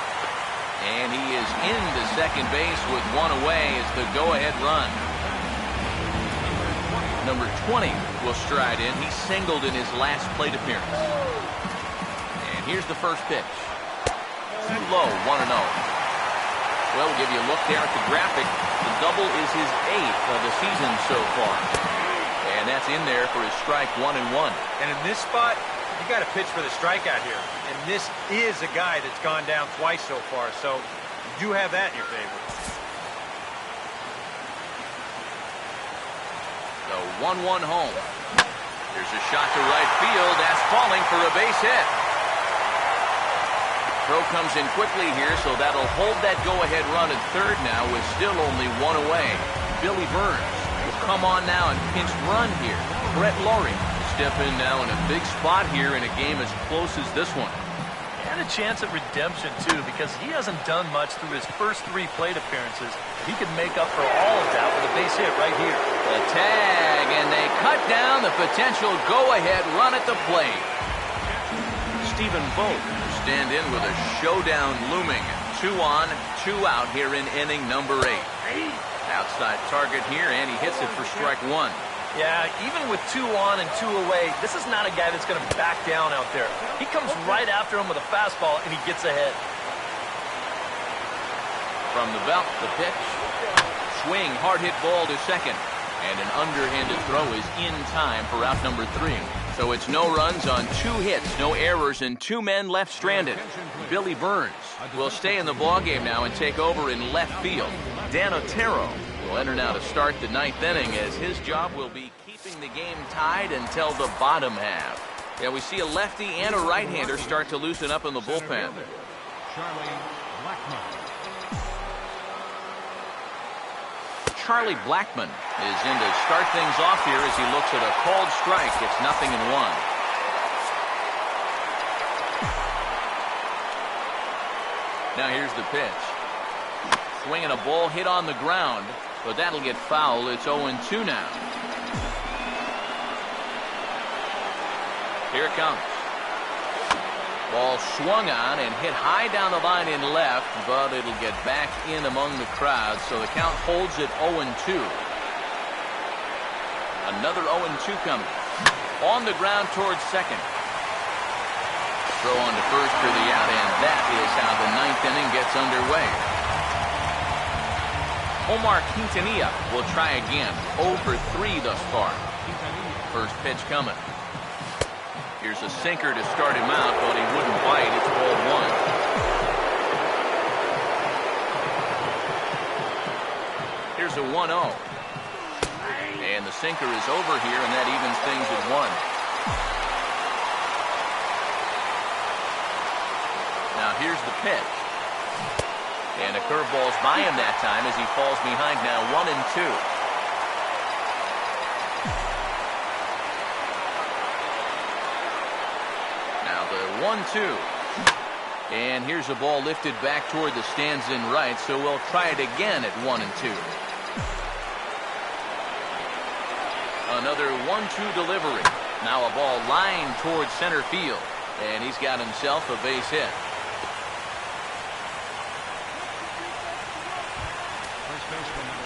And he is into second base with 1 away as the go-ahead run. Number 20 will stride in. He singled in his last plate appearance. And here's the first pitch. Too low, 1-0. Well, we'll give you a look there at the graphic. The double is his 8th of the season so far. And that's in there for his strike 1-1. And in this spot, you got to pitch for the strikeout here. And this is a guy that's gone down twice so far, so you do have that in your favor. The 1-1 home. Here's a shot to right field. That's falling for a base hit. Throw comes in quickly here, so that'll hold that go-ahead run at third now with still only 1 away. Billy Burns will come on now and pinch run here. Brett Laurie step in now in a big spot here in a game as close as this one. And a chance at redemption, too, because he hasn't done much through his first 3 plate appearances. He could make up for all of that with a base hit right here. The tag, and they cut down the potential go-ahead run at the plate. Stephen Vogt will stand in with a showdown looming. 2 on, 2 out here in inning number 8. Outside target here, and he hits it for strike 1. Yeah, even with 2 on and 2 away, this is not a guy that's going to back down out there. He comes right after him with a fastball, and he gets ahead. From the belt, the pitch. Swing, hard hit ball to second. And an underhanded throw is in time for out number 3. So it's no runs on 2 hits, no errors, and 2 men left stranded. Billy Burns will stay in the ballgame now and take over in left field. Dan Otero will enter now to start the 9th inning, as his job will be keeping the game tied until the bottom half. Yeah, we see a lefty and a right-hander start to loosen up in the bullpen. Charlie Blackmon is in to start things off here as he looks at a called strike. It's 0-1. Now here's the pitch. Swinging a ball hit on the ground, but that'll get foul. It's 0-2 now. Here it comes. Ball swung on and hit high down the line in left, but it'll get back in among the crowd, so the count holds at 0-2. Another 0-2 coming. On the ground towards second. Throw on to first for the out, and that is how the 9th inning gets underway. Omar Quintanilla will try again. 0 for 3 thus far. First pitch coming. Here's a sinker to start him out, but he wouldn't bite. It's ball 1. Here's a 1-0. And the sinker is over here, and that evens things at 1. Now here's the pitch. And a curveball's by him that time as he falls behind now 1-2. Now the 1-2. And here's a ball lifted back toward the stands in right, so we'll try it again at 1-2. Another 1-2 delivery. Now a ball lined towards center field, and he's got himself a base hit.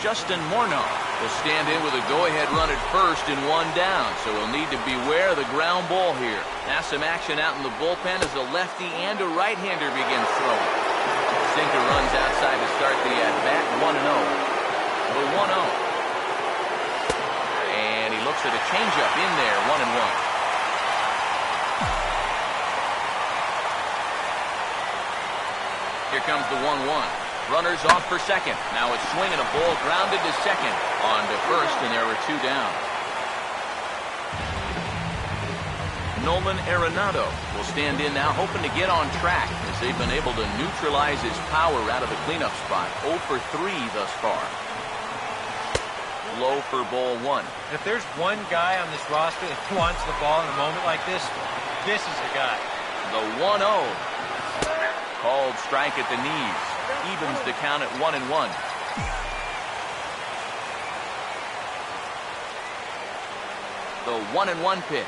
Justin Morneau will stand in with a go-ahead run at first and 1 down, so he'll need to beware of the ground ball here. Now some action out in the bullpen as a lefty and a right-hander begins throwing. Sinker runs outside to start the at-bat. 1-0. The 1-0. And he looks at a changeup in there. 1-1. Here comes the 1-1. Runners off for second. Now it's swinging a ball grounded to second. On to first, and there were 2 down. Nolan Arenado will stand in now, hoping to get on track as they've been able to neutralize his power out of the cleanup spot. 0 for 3 thus far. Low for ball 1. If there's one guy on this roster that wants the ball in a moment like this, this is the guy. The 1-0. Called strike at the knees. Evens the count at 1-1. The 1-1 pitch.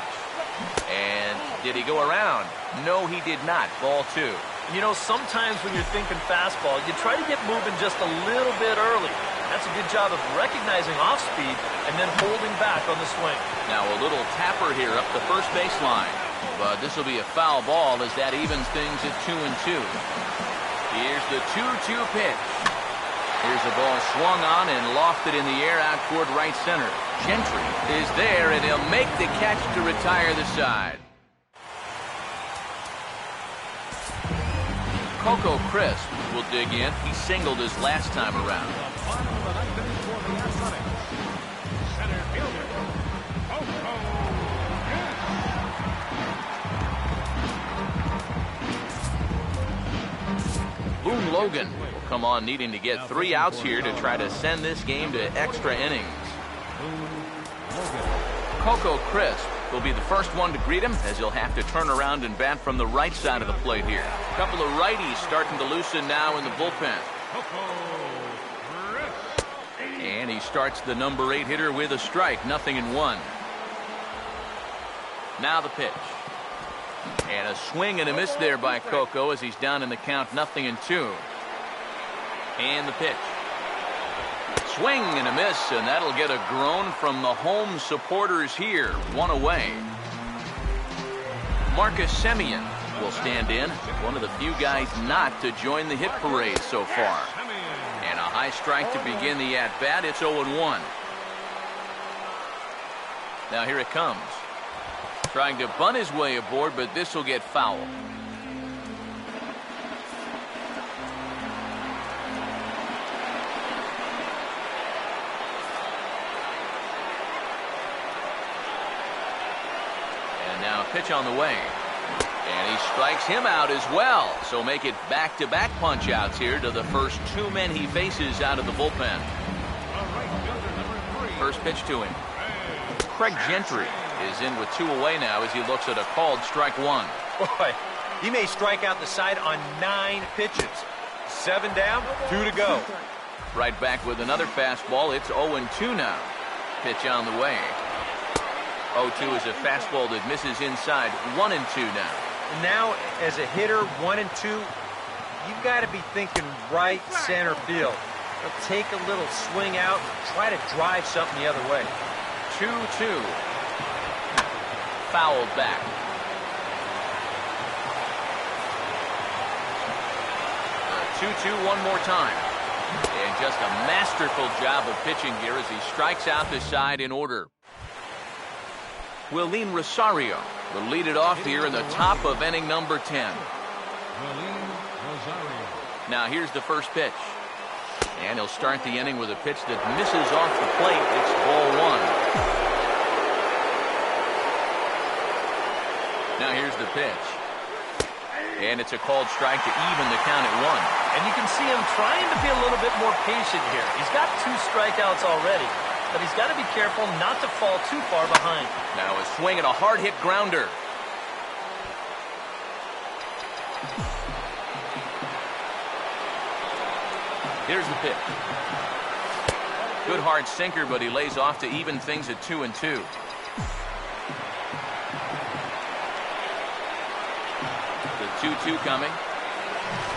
And did he go around? No, he did not. Ball 2. You know, sometimes when you're thinking fastball, you try to get moving just a little bit early. That's a good job of recognizing off speed and then holding back on the swing. Now a little tapper here up the first baseline. But this will be a foul ball as that evens things at 2-2. Here's the 2-2 pitch. Here's a ball swung on and lofted in the air out toward right center. Gentry is there, and he'll make the catch to retire the side. Coco Crisp will dig in. He singled his last time around. Boone Logan will come on needing to get 3 outs here to try to send this game to extra innings. Coco Crisp will be the first one to greet him as he'll have to turn around and bat from the right side of the plate here. A couple of righties starting to loosen now in the bullpen. And he starts the number 8 hitter with a strike. 0-1. Now the pitch. And a swing and a miss there by Coco as he's down in the count 0-2. And the pitch. Swing and a miss, and that'll get a groan from the home supporters here. One away. Marcus Semien will stand in. One of the few guys not to join the hit parade so far. And a high strike to begin the at-bat. It's 0-1. Now here it comes. Trying to bunt his way aboard, but this will get foul. And now a pitch on the way. And he strikes him out as well. So make it back-to-back punch-outs here to the first two men he faces out of the bullpen. First pitch to him. Craig Gentry is in with 2 away now as he looks at a called strike 1. Boy, he may strike out the side on 9 pitches. 7 down, 2 to go. Right back with another fastball. It's 0-2 now. Pitch on the way. 0-2 is a fastball that misses inside. 1-2 now. Now, as a hitter, 1-2, you've got to be thinking right center field. Take a little swing out, try to drive something the other way. 2-2. Fouled back. The 2-2 one more time. And just a masterful job of pitching here as he strikes out the side in order. Willeen Rosario will lead it off here in the top of inning number 10. Now here's the first pitch. And he'll start the inning with a pitch that misses off the plate. It's ball 1. Now here's the pitch. And it's a called strike to even the count at 1. And you can see him trying to be a little bit more patient here. He's got 2 strikeouts already, but he's got to be careful not to fall too far behind. Now a swing and a hard hit grounder. Here's the pitch. Good hard sinker, but he lays off to even things at 2-2. The 2-2 coming.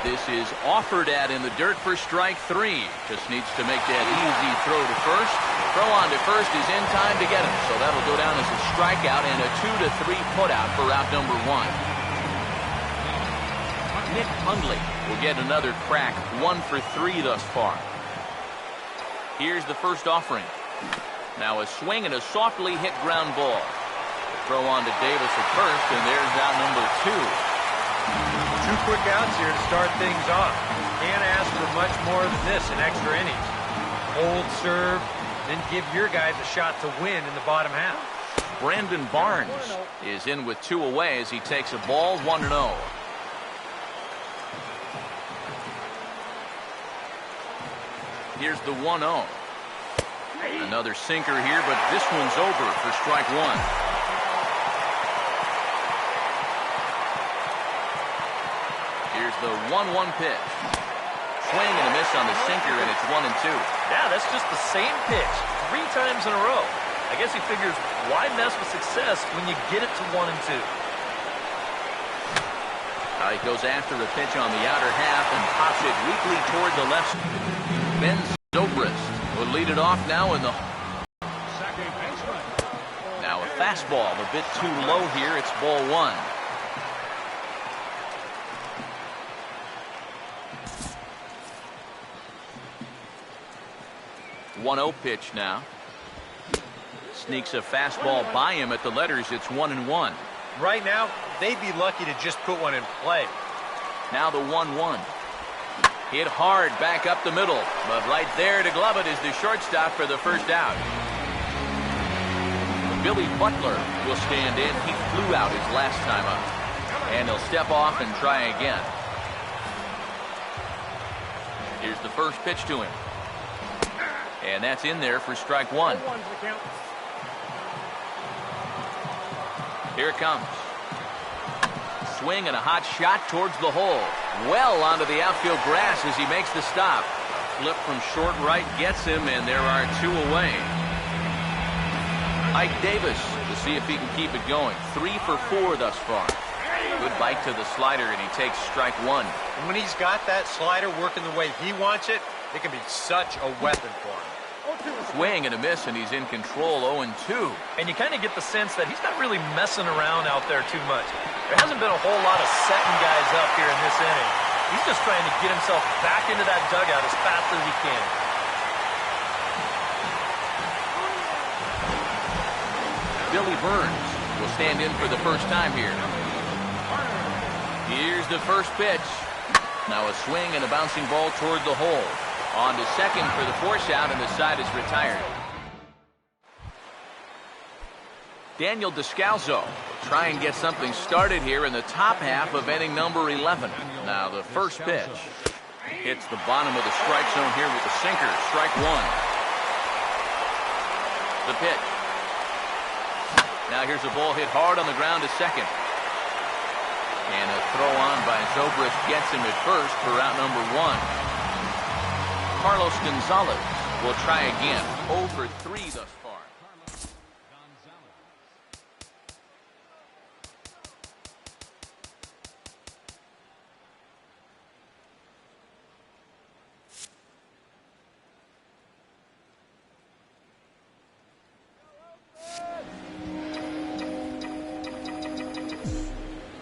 This is offered at in the dirt for strike 3. Just needs to make that easy throw to first. Throw on to first is in time to get him. So that'll go down as a strikeout and a 2-3 putout for out number 1. Nick Hundley will get another crack. 1 for 3 thus far. Here's the first offering. Now a swing and a softly hit ground ball. Throw on to Davis at first, and there's out number 2. 2 quick outs here to start things off. Can't ask for much more than this in extra innings. Hold serve, then give your guys a shot to win in the bottom half. Brandon Barnes is in with 2 away as he takes a ball 1-0. Here's the 1-0. Another sinker here, but this one's over for strike 1. Here's the 1-1 pitch. Swing and a miss on the sinker, and it's 1-2. Yeah, that's just the same pitch 3 times in a row. I guess he figures, why mess with success when you get it to 1-2? He goes after the pitch on the outer half and pops it weakly toward the left. Ben Zobrist will lead it off now in the Second baseman. now a fastball a bit too low here. It's ball 1. One-0 pitch now. Sneaks a fastball by him at the letters. It's 1-1. Right now, they'd be lucky to just put one in play. Now the 1-1. Hit hard back up the middle, but right there to glove it is the shortstop for the first out. Billy Butler will stand in. He flew out his last time up. And he'll step off and try again. Here's the first pitch to him. And that's in there for strike 1. Here it comes. Swing and a hot shot towards the hole. Well onto the outfield grass as he makes the stop. Flip from short right gets him, and there are 2 away. Ike Davis to see if he can keep it going. 3 for 4 thus far. Good bite to the slider, and he takes strike 1. And when he's got that slider working the way he wants it, it can be such a weapon for him. swing and a miss, and he's in control 0-2. And you kind of get the sense that he's not really messing around out there too much. There hasn't been a whole lot of setting guys up here in this inning. He's just trying to get himself back into that dugout as fast as he can. Billy Burns will stand in for the first time here. Here's the first pitch. Now a swing and a bouncing ball toward the hole. On to second for the force out, and the side is retired. Daniel Descalzo will try and get something started here in the top half of inning number 11. Now the first pitch hits the bottom of the strike zone here with the sinker. Strike one. The pitch. Now here's a ball hit hard on the ground to second. And a throw on by Zobrist gets him at first for out number 1. Carlos Gonzalez will try again. 0 for 3 thus far.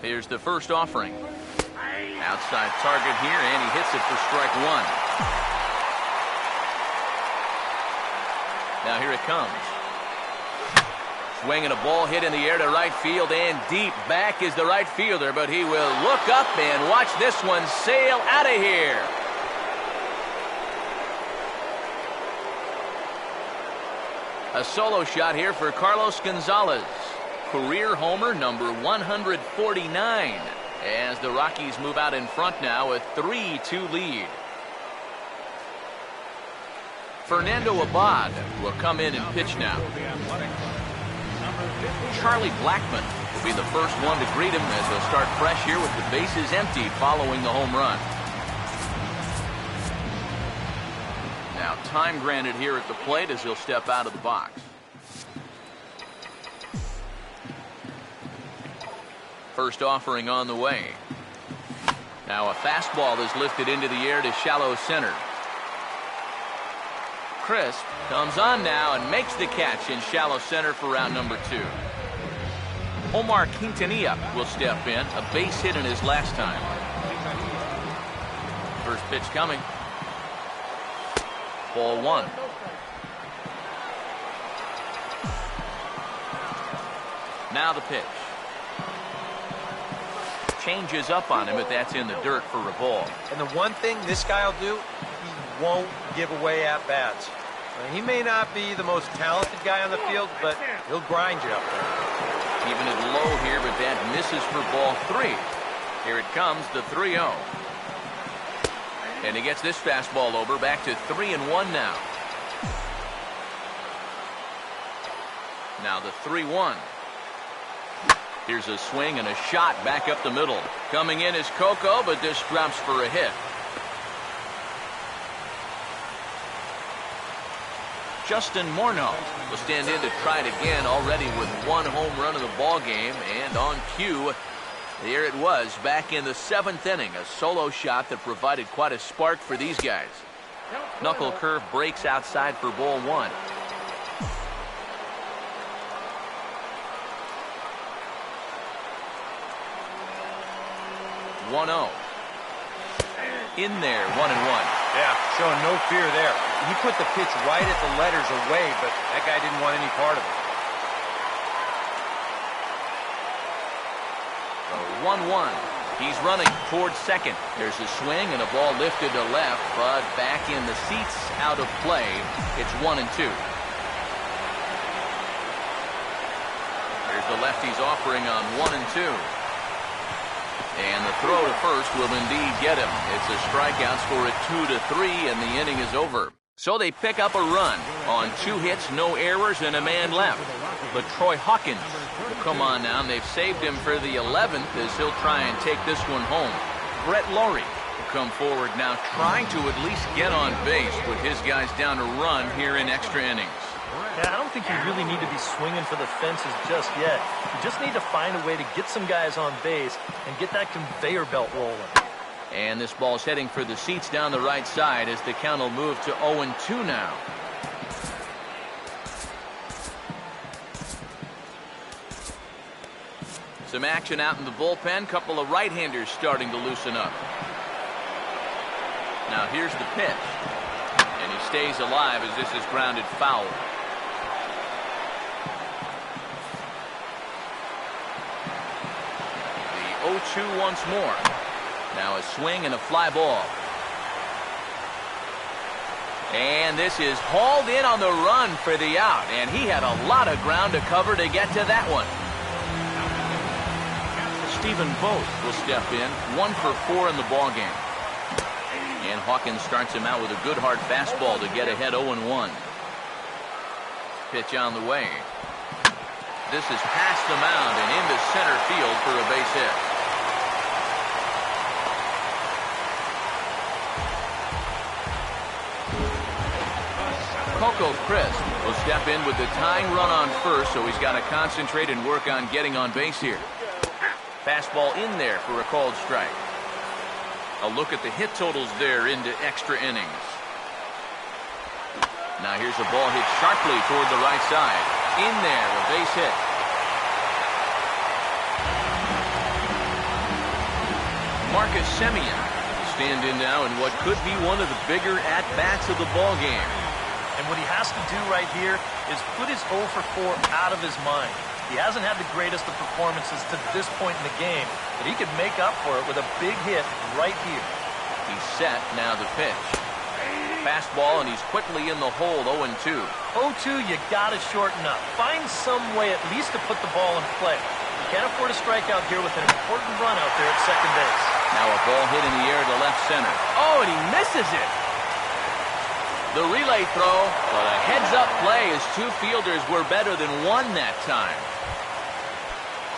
Here's the first offering. Outside target here, and he hits it for strike one. Now here it comes. Swing and a ball hit in the air to right field, and deep back is the right fielder, but he will look up and watch this one sail out of here. A solo shot here for Carlos Gonzalez. Career homer number 149 as the Rockies move out in front now, a 3-2 lead. Fernando Abad will come in and pitch now. Charlie Blackmon will be the first one to greet him as he'll start fresh here with the bases emptied following the home run. Now time granted here at the plate as he'll step out of the box. First offering on the way. Now a fastball is lifted into the air to shallow center. Crisp comes on now and makes the catch in shallow center for round number 2. Omar Quintanilla will step in, a base hit in his last time. First pitch coming. Ball 1. Now the pitch. Changes up on him, but that's in the dirt for a ball. And the one thing this guy will do, he won't give away at-bats. He may not be the most talented guy on the field, but he'll grind you up there. Keeping it low here, but that misses for ball 3. Here it comes, the 3-0. And he gets this fastball over, back to 3-1 now. Now the 3-1. Here's a swing and a shot back up the middle. Coming in is Coco, but this drops for a hit. Justin Morneau will stand in to try it again, already with 1 home run of the ball game, and on cue, here it was back in the 7th inning, a solo shot that provided quite a spark for these guys. Knuckle curve breaks outside for ball 1. 1-0. In there, 1-1. Yeah, showing no fear there. He put the pitch right at the letters away, but that guy didn't want any part of it. 1-1. He's running towards second. There's a swing and a ball lifted to left, but back in the seats, out of play. It's 1-2. There's the lefty's offering on 1-2. And the throw to first will indeed get him. It's a strikeout for a 2-3, and the inning is over. So they pick up a run on 2 hits, no errors, and a man left. But Troy Hawkins will come on now, and they've saved him for the 11th as he'll try and take this one home. Brett Laurie will come forward now, trying to at least get on base with his guys down to run here in extra innings. Yeah, I don't think you really need to be swinging for the fences just yet. You just need to find a way to get some guys on base and get that conveyor belt rolling. And this ball's heading for the seats down the right side as the count will move to 0-2 now. Some action out in the bullpen. Couple of right-handers starting to loosen up. Now here's the pitch. And he stays alive as this is grounded foul. The 0-2 once more. Now a swing and a fly ball. And this is hauled in on the run for the out. And he had a lot of ground to cover to get to that one. Stephen Vogt will step in. 1 for 4 in the ballgame. And Hawkins starts him out with a good hard fastball to get ahead 0-1. Pitch on the way. This is past the mound and into center field for a base hit. Coco Crisp will step in with the tying run on first, so he's got to concentrate and work on getting on base here. Fastball in there for a called strike. A look at the hit totals there into extra innings. Now here's a ball hit sharply toward the right side. In there, a base hit. Marcus Semien will stand in now in what could be one of the bigger at-bats of the ball game. And what he has to do right here is put his 0 for 4 out of his mind. He hasn't had the greatest of performances to this point in the game, but he could make up for it with a big hit right here. He's set, now the pitch. Fastball, and he's quickly in the hole, 0-2. 0-2, you got to shorten up. Find some way at least to put the ball in play. You can't afford a strikeout here with an important run out there at second base. Now a ball hit in the air to left center. Oh, and he misses it. The relay throw, but a heads-up play as 2 fielders were better than 1 that time.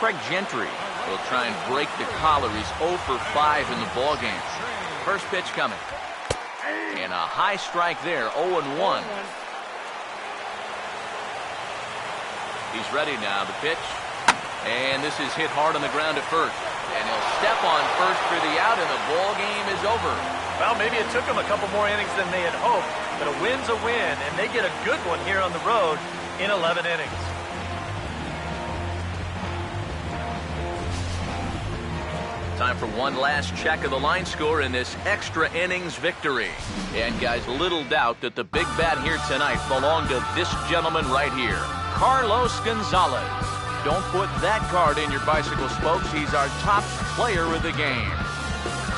Craig Gentry will try and break the collar. He's 0 for 5 in the ballgame. First pitch coming. And a high strike there, 0-1. He's ready now, the pitch. And this is hit hard on the ground at first. And he'll step on first for the out, and the ballgame is over. Well, maybe it took them a couple more innings than they had hoped, but a win's a win, and they get a good one here on the road in 11 innings. Time for one last check of the line score in this extra innings victory. And guys, little doubt that the big bat here tonight belonged to this gentleman right here, Carlos Gonzalez. Don't put that card in your bicycle spokes. He's our top player of the game.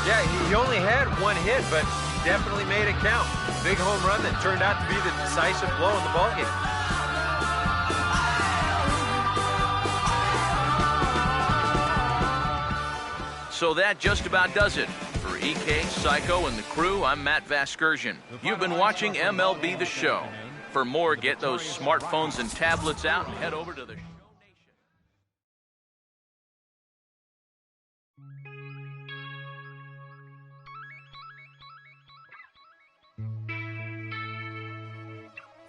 Yeah, he only had 1 hit, but he definitely made it count. Big home run that turned out to be the decisive blow in the ballgame. So that just about does it. For EK, Psycho, and the crew, I'm Matt Vasgersian. You've been watching MLB The Show. For more, get those smartphones and tablets out and head over to the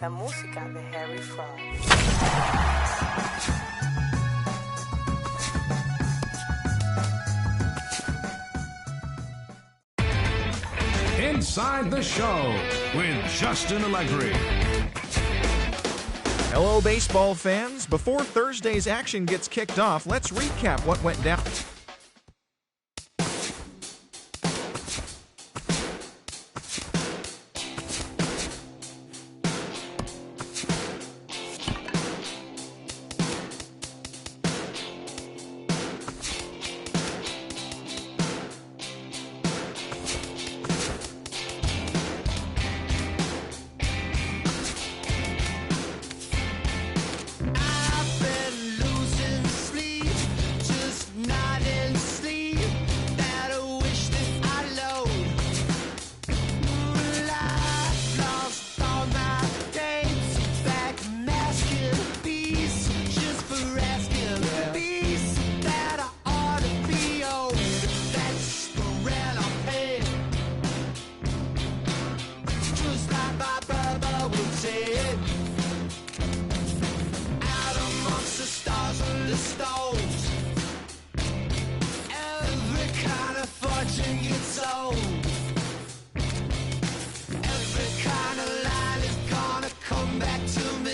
La música de Harry Fraud. Inside the Show with Justin Allegri. Hello, baseball fans. Before Thursday's action gets kicked off, let's recap what went down.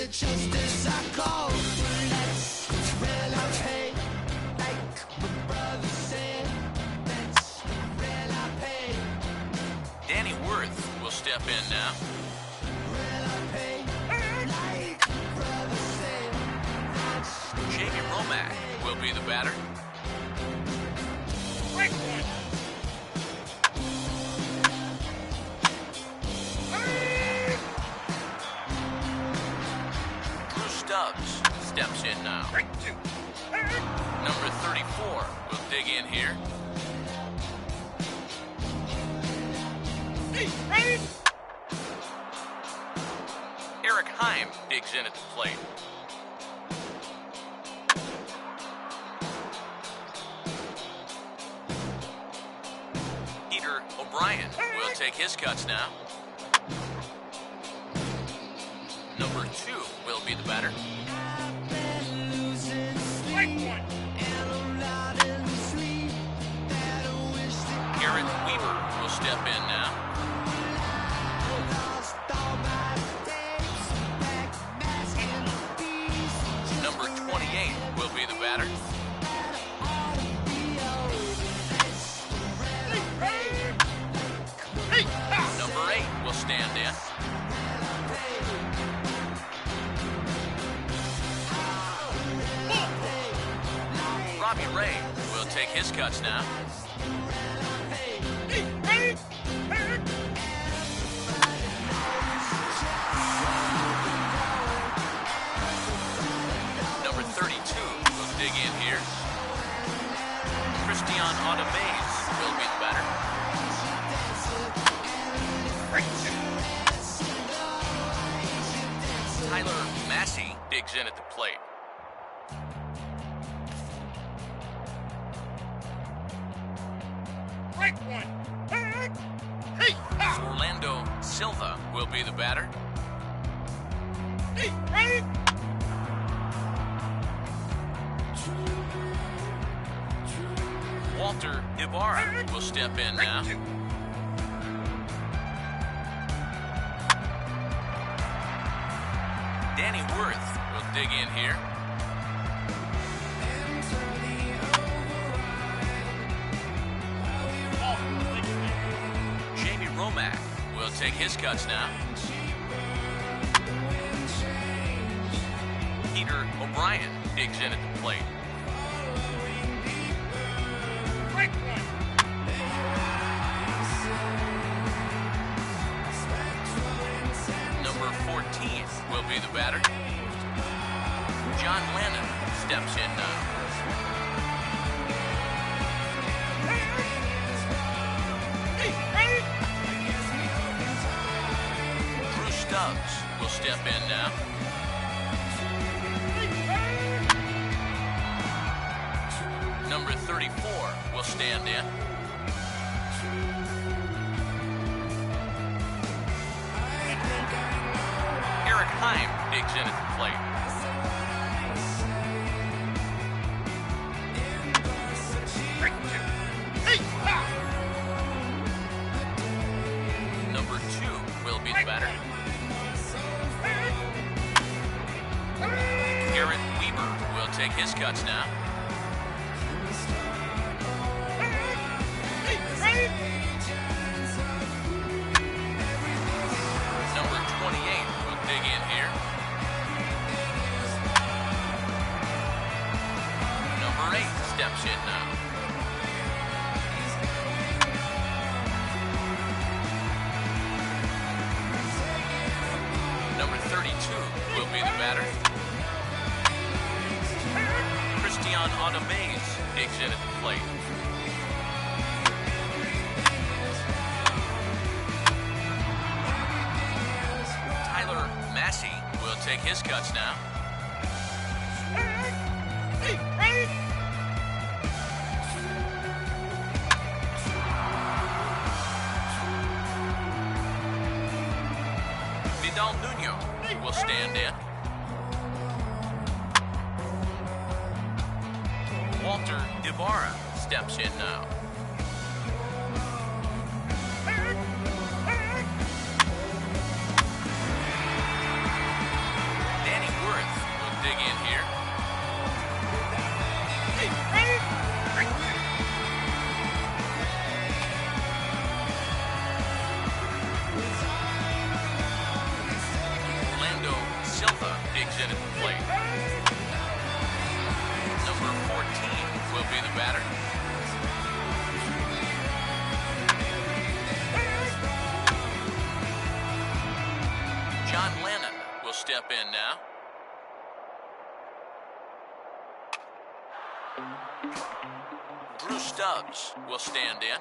Just as I go, let's relocate like Worth will step in now. Jamie Romack will be the batter. Drew Stubbs steps in now. Number 34 will dig in here. Eric Heim digs in at the plate. Peter O'Brien will take his cuts now. Number 2 will be the batter. Garrett Weaver will step in now. Number 28 will be the batter. Number 8 will stand in. Robbie Ray will take his cuts now. Number 32 will dig in here. Christian Audemays will be the batter. Tyler Massey digs in at the plate. Orlando Silva will be the batter. Walter Ibarra will step in now. Danny Worth will dig in here. Jamie Romack will take his cuts now. Peter O'Brien digs in at the plate. Number 14 will be the batter. John Lennon steps in now. Drew Stubbs will step in now. Number 34 will stand in. Eric Heim digs in at the plate. Number 2 will be the batter. Garrett Weaver will take his cuts now. Number 28 will dig in here. Number 8 steps in now. Number 32 will be the batter. Christian Audemays digs in at the plate. Tyler Massey will take his cuts now. Vidal Nuno will stand in. Walter Ibarra steps in now. Danny Worth will dig in here. step in now. Drew Stubbs will stand in.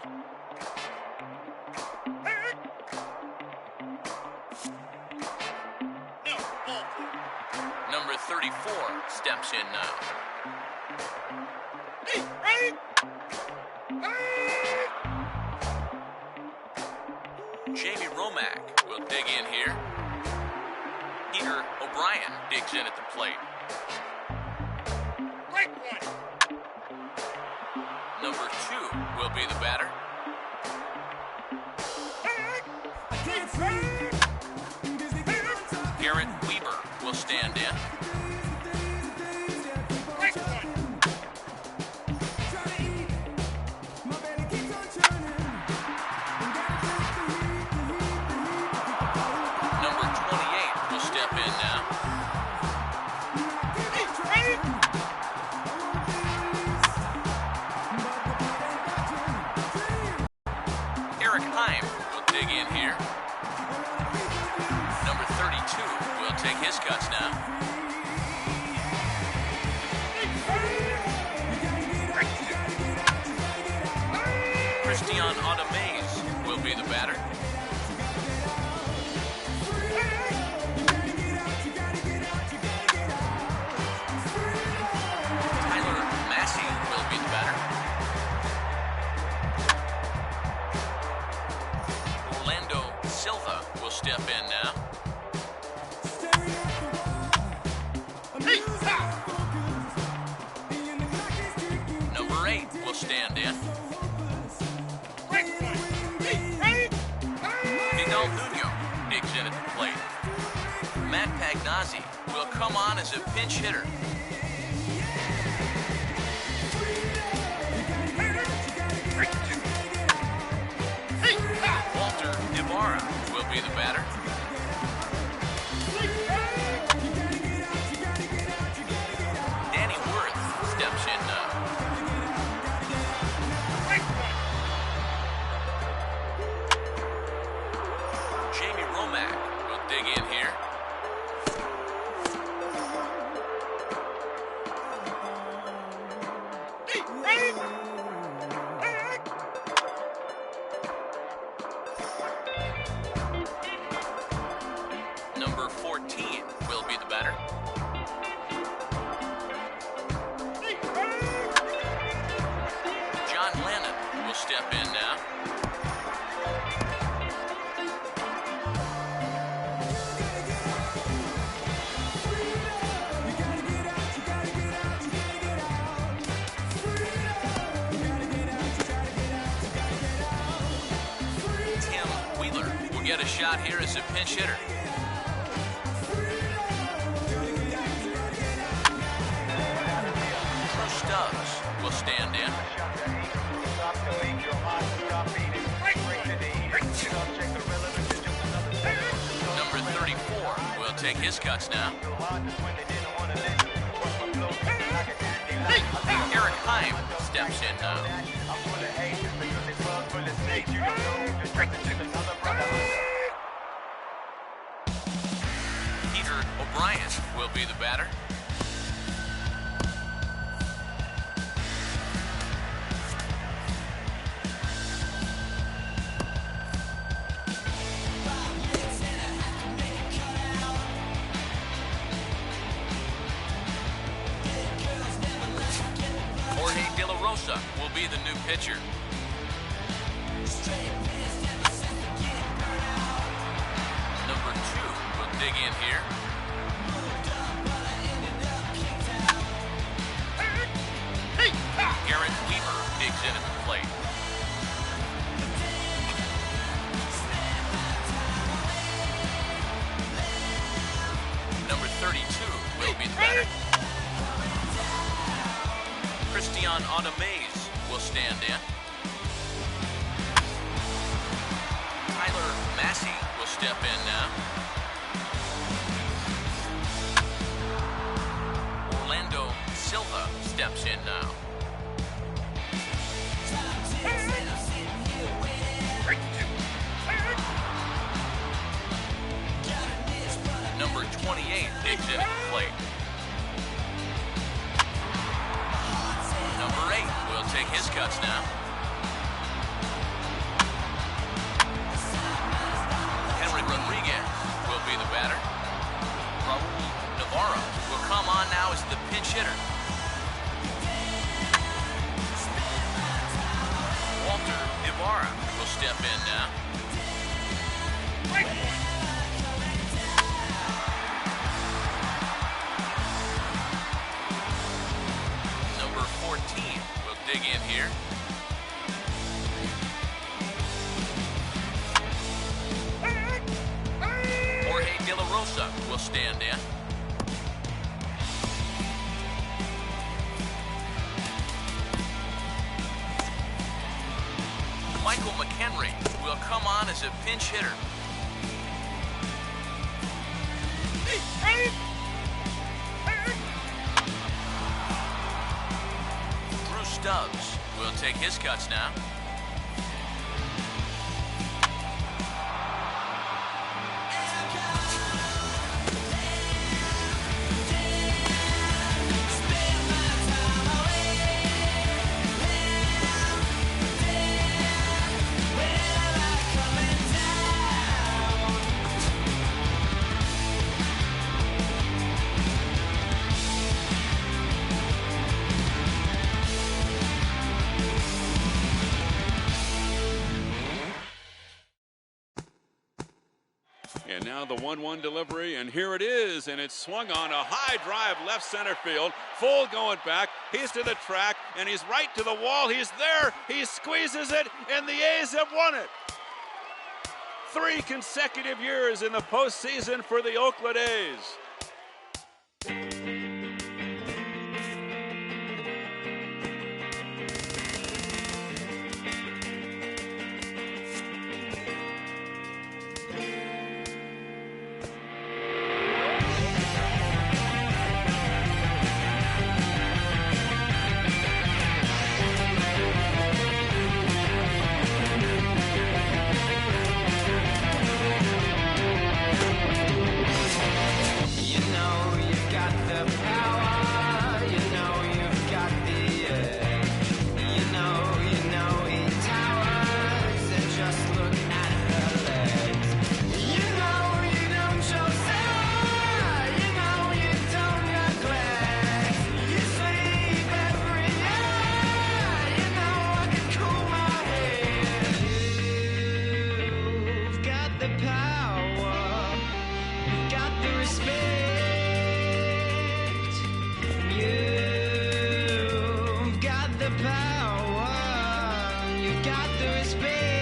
Number 34 steps in now. Jamie Romack will dig in here. Peter O'Brien digs in at the plate. Number 2 will be the batter. Garrett Weaver will stand in. Number 28 will step in now. Eric Heim will dig in here. Number 32 will take his cuts now. Christian Audemays will be the batter. Tyler Massey will be the batter. Orlando Silva will step in now. Number 8 will stand in. Miguel Nuno digs in at the plate. Matt Pagnazzi will come on as a pinch hitter. Walter Ibarra will be the batter. Danny Worth steps in now. Jamie Romack will dig in here. Number 14 will be the batter. John Lennon will step in now. Tim Wheeler will get a shot here as a pinch hitter. Drew Stubbs will stand in. Number 34 will take his cuts now. Eric Heim steps in now. Peter O'Brien will be the batter. Jorge De La Rosa will be the new pitcher. Number 2 will dig in here. Garrett Weaver digs in at the plate. Number 32 will be the batter. Christian Audemays will stand in. Tyler Massey will step in now. Orlando Silva steps in now. Number 28 Guevara will step in now. Number 14 will dig in here. Jorge De La Rosa will stand in. Michael McHenry will come on as a pinch hitter. Drew Stubbs will take his cuts now. And now the 1-1 delivery, and here it is, and it's swung on a high drive left center field. Full going back. He's to the track, and he's right to the wall. He's there. He squeezes it, and the A's have won it. 3 consecutive years in the postseason for the Oakland A's. You've got the power, you got the respect.